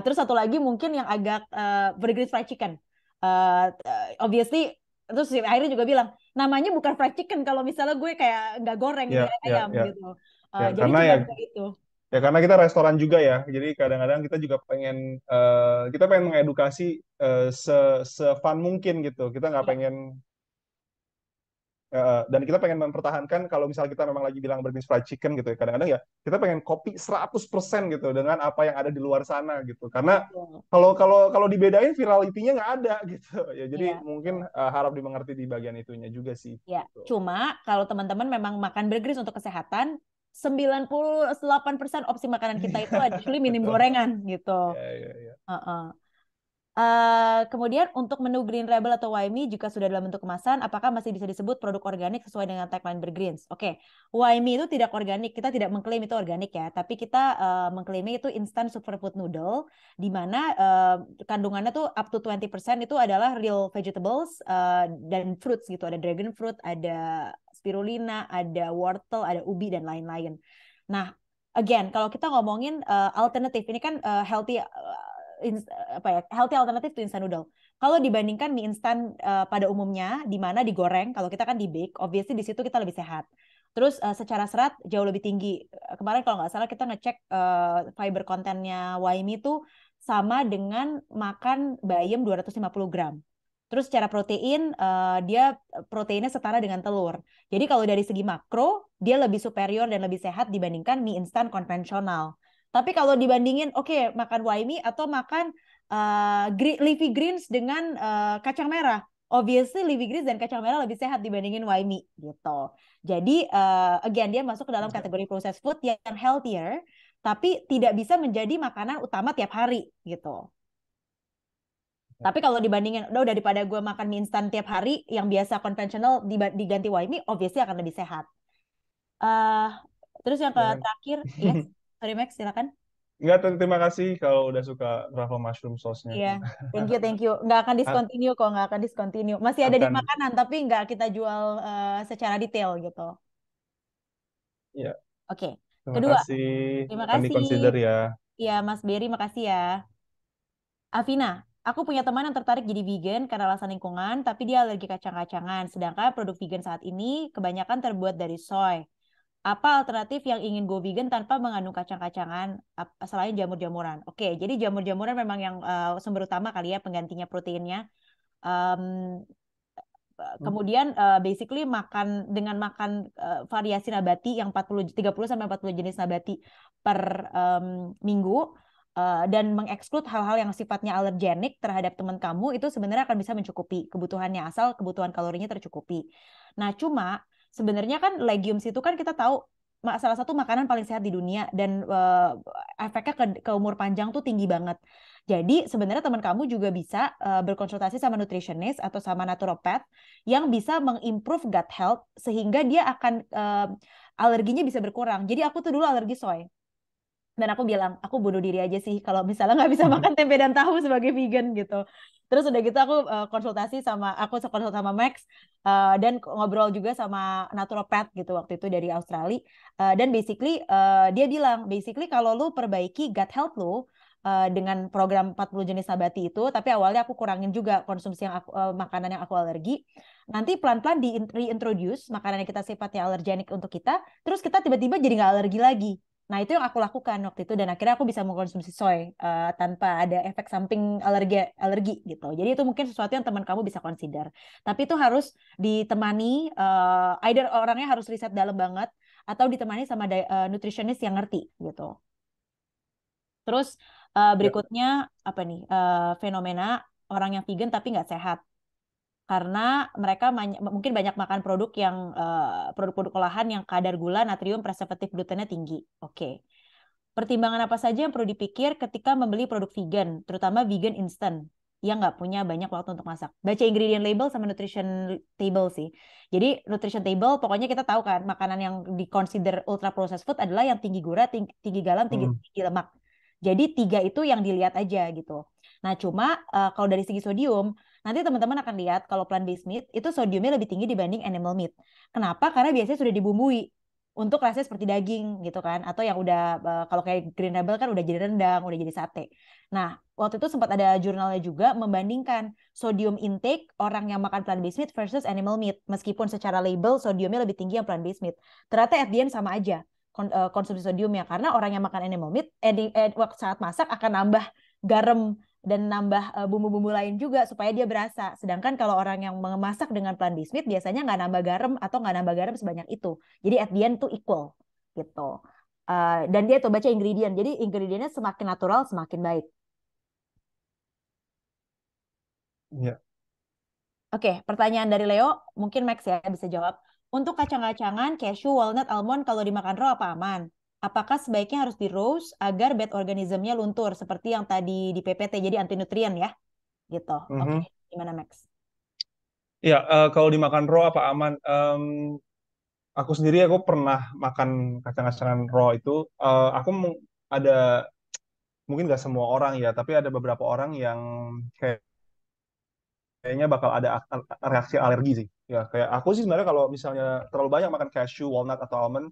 Speaker 1: Terus satu lagi mungkin yang agak burgers fried chicken. Obviously, terus Irene juga bilang namanya bukan fried chicken kalau misalnya gue kayak nggak goreng ini
Speaker 2: Iya, iya,
Speaker 1: ayam
Speaker 2: iya.
Speaker 1: gitu.
Speaker 2: Ya,
Speaker 1: Jadi
Speaker 2: karena
Speaker 1: cuma
Speaker 2: ya
Speaker 1: kayak itu.
Speaker 2: ya karena kita restoran juga ya. Jadi kadang-kadang kita juga kita pengen mengedukasi se-fun mungkin gitu. Kita nggak
Speaker 1: Ya,
Speaker 2: pengen dan kita pengen mempertahankan kalau misalnya kita memang lagi bilang burgers fried chicken gitu ya. Kadang-kadang ya kita pengen copy 100% gitu dengan apa yang ada di luar sana gitu. Karena
Speaker 1: betul.
Speaker 2: kalau dibedain virality-nya nggak ada gitu. Ya jadi
Speaker 1: Iya,
Speaker 2: mungkin
Speaker 1: betul.
Speaker 2: harap dimengerti di bagian itunya juga sih
Speaker 1: Ya,
Speaker 2: gitu.
Speaker 1: cuma kalau teman-teman memang makan burgers untuk kesehatan, 98% opsi makanan kita itu actually minim
Speaker 2: Betul.
Speaker 1: gorengan gitu.
Speaker 2: Ya, ya, ya.
Speaker 1: Heeh. Kemudian untuk menu Green Rebel atau Waimi jika sudah dalam bentuk kemasan, apakah masih bisa disebut produk organik sesuai dengan tagline Bergreens? Oke, Waimi itu tidak organik, kita tidak mengklaim itu organik ya, tapi kita mengklaimnya itu instant superfood noodle, di mana kandungannya tuh up to 20% itu adalah real vegetables dan fruits gitu, ada dragon fruit, ada spirulina, ada wortel, ada ubi dan lain-lain. Nah, again, kalau kita ngomongin alternatif, ini kan healthy healthy alternative to instant noodle. Kalau dibandingkan mie instan pada umumnya di mana digoreng, kalau kita kan di bake, obviously di situ kita lebih sehat. Terus secara serat jauh lebih tinggi. Kemarin kalau nggak salah kita ngecek fiber kontennya Waimi itu sama dengan makan bayam 250 gram. Terus secara protein, dia proteinnya setara dengan telur. Jadi kalau dari segi makro, dia lebih superior dan lebih sehat dibandingkan mie instan konvensional. Tapi kalau dibandingin, oke, makan Waimi atau makan leafy greens dengan kacang merah. Obviously leafy greens dan kacang merah lebih sehat dibandingin Waimi gitu. Jadi again dia masuk ke dalam kategori processed food yang healthier. tapi tidak bisa menjadi makanan utama tiap hari gitu. Tapi kalau dibandingin, udah daripada gue makan mie instan tiap hari, yang biasa konvensional diganti white mie, obviously akan lebih sehat. eh Terus yang
Speaker 2: Jangan.
Speaker 1: terakhir, yes, sorry Max, silakan.
Speaker 2: Enggak, terima kasih kalau udah suka truffle mushroom sauce-nya.
Speaker 1: Iya, thank you. Nggak akan
Speaker 2: A-
Speaker 1: discontinue kok, nggak akan discontinue. Masih ada di
Speaker 2: Akan,
Speaker 1: makanan, tapi nggak kita jual secara detail gitu.
Speaker 2: ya,
Speaker 1: Oke,
Speaker 2: terima
Speaker 1: kedua,
Speaker 2: kasih.
Speaker 1: terima
Speaker 2: Akan
Speaker 1: kasih.
Speaker 2: dikonsider ya.
Speaker 1: Ya, Mas Berry, makasih ya. Avina, aku punya teman yang tertarik jadi vegan karena alasan lingkungan, tapi dia alergi kacang-kacangan. Sedangkan produk vegan saat ini kebanyakan terbuat dari soy. Apa alternatif yang ingin go vegan tanpa mengandung kacang-kacangan selain jamur-jamuran? Oke, jadi jamur-jamuran memang yang sumber utama kali ya penggantinya proteinnya. Em, Kemudian basically makan variasi nabati yang 30 sampai 40 jenis nabati per minggu dan mengeksklud hal-hal yang sifatnya alergenik terhadap teman kamu itu sebenarnya akan bisa mencukupi kebutuhannya asal kebutuhan kalorinya tercukupi. Nah, cuma sebenarnya kan legumes itu kan kita tahu salah satu makanan paling sehat di dunia dan efeknya ke umur panjang tuh tinggi banget. Jadi sebenarnya teman kamu juga bisa berkonsultasi sama nutritionist atau sama naturopath yang bisa mengimprove gut health sehingga dia akan alerginya bisa berkurang. Jadi aku tuh dulu alergi soy. Dan aku bilang, aku bunuh diri aja sih kalau misalnya nggak bisa makan tempe dan tahu sebagai vegan gitu. Terus udah gitu aku aku konsul sama Max dan ngobrol juga sama naturopath gitu waktu itu dari Australia. Dan basically dia bilang, basically kalau lu perbaiki gut health lu dengan program 40 jenis nabati itu, tapi awalnya aku kurangin juga konsumsi makanan yang aku alergi. Nanti pelan-pelan di reintroduce makanan yang kita sifatnya alergenik untuk kita, terus kita tiba-tiba jadi nggak alergi lagi. Nah, itu yang aku lakukan waktu itu dan akhirnya aku bisa mengkonsumsi soy tanpa ada efek samping alergi gitu. Jadi itu mungkin sesuatu yang teman kamu bisa consider. Tapi itu harus ditemani either orangnya harus riset dalam banget atau ditemani sama nutritionist yang ngerti gitu. Terus
Speaker 2: Ya,
Speaker 1: berikutnya apa nih? Fenomena orang yang vegan tapi nggak sehat karena mereka mungkin banyak makan produk yang produk-produk olahan yang kadar gula, natrium, preservatif, glutennya tinggi. Oke. Pertimbangan apa saja yang perlu dipikir ketika membeli produk vegan, terutama vegan instant yang nggak punya banyak waktu untuk masak. Baca ingredient label sama nutrition table sih. Jadi nutrition table pokoknya kita tahu kan makanan yang dikonsider ultra processed food adalah yang tinggi gula, tinggi garam,
Speaker 2: hmm,
Speaker 1: tinggi lemak. Jadi tiga itu yang dilihat aja gitu. Nah cuma kalau dari segi sodium, nanti teman-teman akan lihat kalau plant-based meat itu sodiumnya lebih tinggi dibanding animal meat. Kenapa? Karena biasanya sudah dibumbui untuk rasanya seperti daging gitu kan atau yang udah kalau kayak Green Rebel kan udah jadi rendang, udah jadi sate. Nah, waktu itu sempat ada jurnalnya juga membandingkan sodium intake orang yang makan plant-based meat versus animal meat meskipun secara label sodiumnya lebih tinggi yang plant-based meat. Ternyata at the end sama aja konsumsi sodiumnya karena orang yang makan animal meat waktu saat masak akan nambah garam dan nambah bumbu-bumbu lain juga supaya dia berasa. Sedangkan kalau orang yang memasak dengan plant-based meat biasanya nggak nambah garam atau nggak nambah garam sebanyak itu. Jadi at the end tuh equal gitu. Dan dia tuh baca ingredient. Jadi ingredientnya semakin natural semakin baik.
Speaker 2: ya.
Speaker 1: Oke, pertanyaan dari Leo, mungkin Max ya bisa jawab. Untuk kacang-kacangan, cashew, walnut, almond kalau dimakan raw apa aman? Apakah sebaiknya harus di roast agar bad organismnya luntur seperti yang tadi di PPT jadi anti nutrien ya? Gitu. Oke,
Speaker 2: Mhm.
Speaker 1: gimana Max?
Speaker 2: Ya, kalau dimakan raw apa aman? Aku sendiri aku pernah makan kacang-kacangan raw itu. Aku ada mungkin nggak semua orang ya, tapi ada beberapa orang yang kayaknya bakal ada reaksi alergi sih. Ya, kayak aku sih sebenarnya kalau misalnya terlalu banyak makan cashew, walnut atau almond,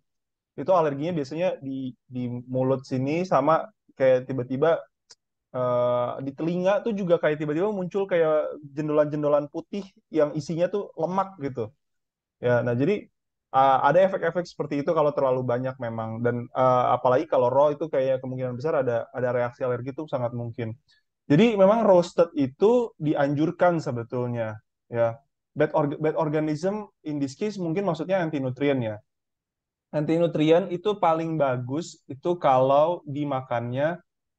Speaker 2: itu alerginya biasanya di mulut sini sama kayak tiba-tiba di telinga tuh juga kayak tiba-tiba muncul kayak jendolan-jendolan putih yang isinya tuh lemak gitu. Ya, nah jadi ada efek-efek seperti itu kalau terlalu banyak memang dan apalagi kalau raw itu kayak kemungkinan besar ada reaksi alergi itu sangat mungkin. Jadi memang roasted itu dianjurkan sebetulnya ya. Bad organism in this case mungkin maksudnya anti nutrien ya. Anti nutrien itu paling bagus itu kalau dimakannya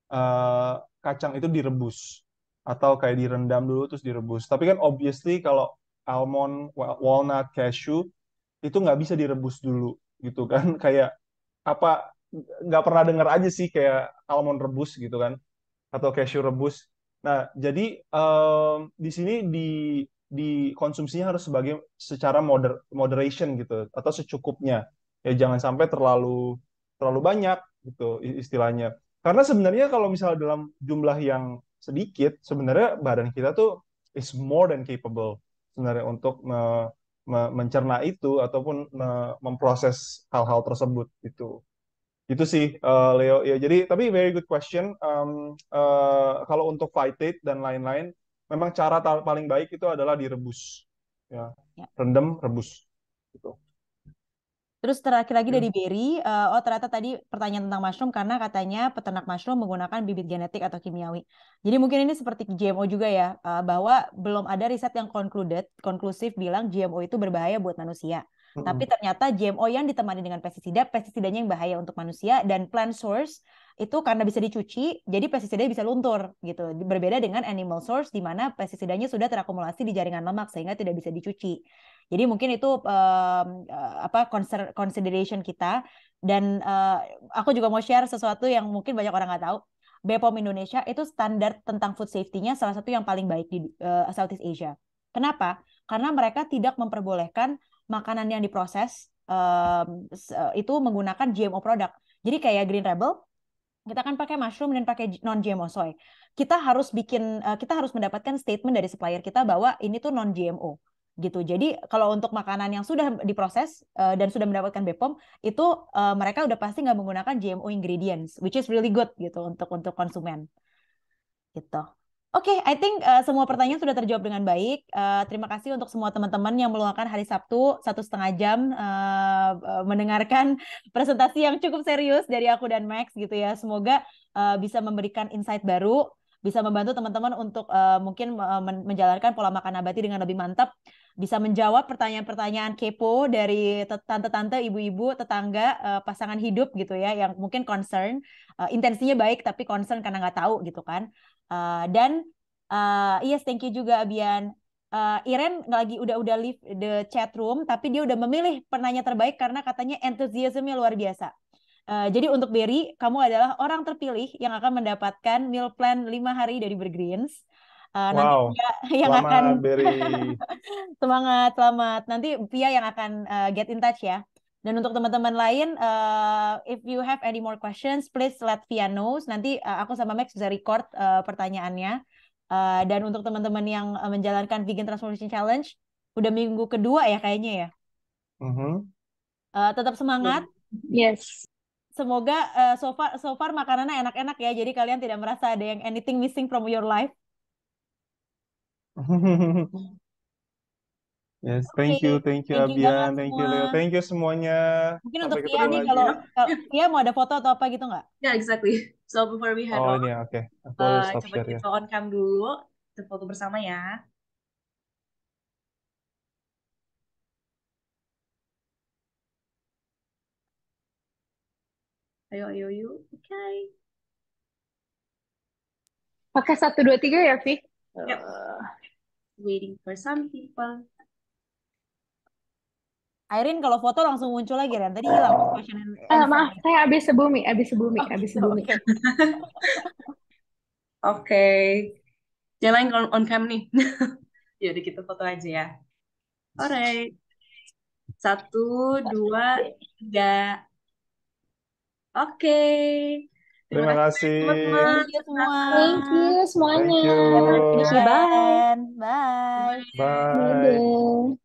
Speaker 2: eh, kacang itu direbus atau kayak direndam dulu terus direbus. Tapi kan obviously kalau almond, walnut, cashew itu nggak bisa direbus dulu gitu kan. Kayak apa? nggak pernah dengar aja sih kayak almond rebus gitu kan, atau cashew rebus. Nah, jadi di sini dikonsumsinya harus secara moderation gitu atau secukupnya. Ya jangan sampai terlalu terlalu banyak gitu istilahnya. Karena sebenarnya kalau misalnya dalam jumlah yang sedikit, sebenarnya badan kita tuh is more than capable sebenarnya untuk mencerna itu ataupun memproses hal-hal tersebut gitu. Itu sih Leo ya. Jadi tapi very good question. Kalau untuk phytate dan lain-lain, memang cara paling baik itu adalah direbus, ya,
Speaker 1: Ya.
Speaker 2: rendam, rebus, gitu.
Speaker 1: Terus terakhir lagi
Speaker 2: Ya.
Speaker 1: dari Berry, oh ternyata tadi pertanyaan tentang mushroom karena katanya peternak mushroom menggunakan bibit genetik atau kimiawi. Jadi mungkin ini seperti GMO juga ya, bahwa belum ada riset yang konklusif bilang GMO itu berbahaya buat manusia. Tapi
Speaker 2: Mm-mm.
Speaker 1: ternyata GMO yang ditemani dengan pestisida, pestisidanya yang bahaya untuk manusia dan plant source itu karena bisa dicuci, jadi pestisidanya bisa luntur gitu. Berbeda dengan animal source di mana pestisidanya sudah terakumulasi di jaringan lemak sehingga tidak bisa dicuci. Jadi mungkin itu apa consideration kita dan aku juga mau share sesuatu yang mungkin banyak orang nggak tahu. BPOM Indonesia itu standar tentang food safety-nya salah satu yang paling baik di Southeast Asia. Kenapa? Karena mereka tidak memperbolehkan makanan yang diproses itu menggunakan GMO produk. Jadi kayak Green Rebel, kita kan pakai mushroom dan pakai non GMO soy. Kita harus mendapatkan statement dari supplier kita bahwa ini tuh non GMO gitu. Jadi kalau untuk makanan yang sudah diproses dan sudah mendapatkan BPOM itu mereka udah pasti nggak menggunakan GMO ingredients, which is really good gitu untuk konsumen gitu. Oke, I think semua pertanyaan sudah terjawab dengan baik. Terima kasih untuk semua teman-teman yang meluangkan hari Sabtu 1,5 jam mendengarkan presentasi yang cukup serius dari aku dan Max gitu ya. Semoga bisa memberikan insight baru, bisa membantu teman-teman untuk mungkin menjalankan pola makan nabati dengan lebih mantap, bisa menjawab pertanyaan-pertanyaan kepo dari tante-tante, ibu-ibu, tetangga, pasangan hidup gitu ya, yang mungkin concern, intensinya baik tapi concern karena nggak tahu gitu kan. Dan yes, thank you juga Abian. Iren lagi udah leave the chat room, tapi dia udah memilih penanya terbaik karena katanya entusiasmenya luar biasa. Jadi untuk Berry, kamu adalah orang terpilih yang akan mendapatkan meal plan 5 hari dari Bergreens. Nanti
Speaker 2: Wow,
Speaker 1: Pia yang akan
Speaker 2: selamat Berry.
Speaker 1: semangat, selamat. Nanti Pia yang akan get in touch ya. Dan untuk teman-teman lain, if you have any more questions, please let Pia know. Nanti aku sama Max bisa record pertanyaannya. Dan untuk teman-teman yang menjalankan Vegan Transformation Challenge, udah minggu kedua ya kayaknya ya.
Speaker 2: Mhm.
Speaker 1: Tetap semangat.
Speaker 3: Yes.
Speaker 1: Semoga so far makanannya enak-enak ya. Jadi kalian tidak merasa ada yang anything missing from your life.
Speaker 2: Yes,
Speaker 1: Oke,
Speaker 2: thank you
Speaker 1: thank you banget
Speaker 2: Abian, thank you
Speaker 1: semua.
Speaker 2: Leo, thank you semuanya.
Speaker 1: Mungkin untuk
Speaker 2: Sampai
Speaker 1: Tia
Speaker 2: ketemu
Speaker 1: nih,
Speaker 2: lagi.
Speaker 1: kalau Tia mau ada foto atau apa gitu nggak?
Speaker 4: Yeah, exactly. So before we head
Speaker 2: Oh
Speaker 4: off,
Speaker 2: ini ya, oke. Aku stop
Speaker 4: coba
Speaker 2: share ya.
Speaker 4: kita on cam dulu, kita foto bersama ya. Ayo, ayo, yuk. Oke.
Speaker 3: Pakai 1, 2, 3 ya, Vi?
Speaker 4: Yep. Waiting for some people.
Speaker 1: Irene kalau foto langsung muncul lagi Ren. Tadi hilang question and answer.
Speaker 3: Maaf, saya habis sebumi.
Speaker 1: Oh gitu, oke.
Speaker 4: Oke. Yang lain on cam nih. Yaudah kita foto aja ya. Alright. 1, 2, 3. Oke.
Speaker 2: Terima kasih.
Speaker 4: teman-teman.
Speaker 1: Thank you semua.
Speaker 3: Thank you semuanya.
Speaker 2: Thank you.
Speaker 1: Have a great
Speaker 3: Thank you, bye.
Speaker 1: weekend. Bye.
Speaker 2: Bye.
Speaker 3: Dadah.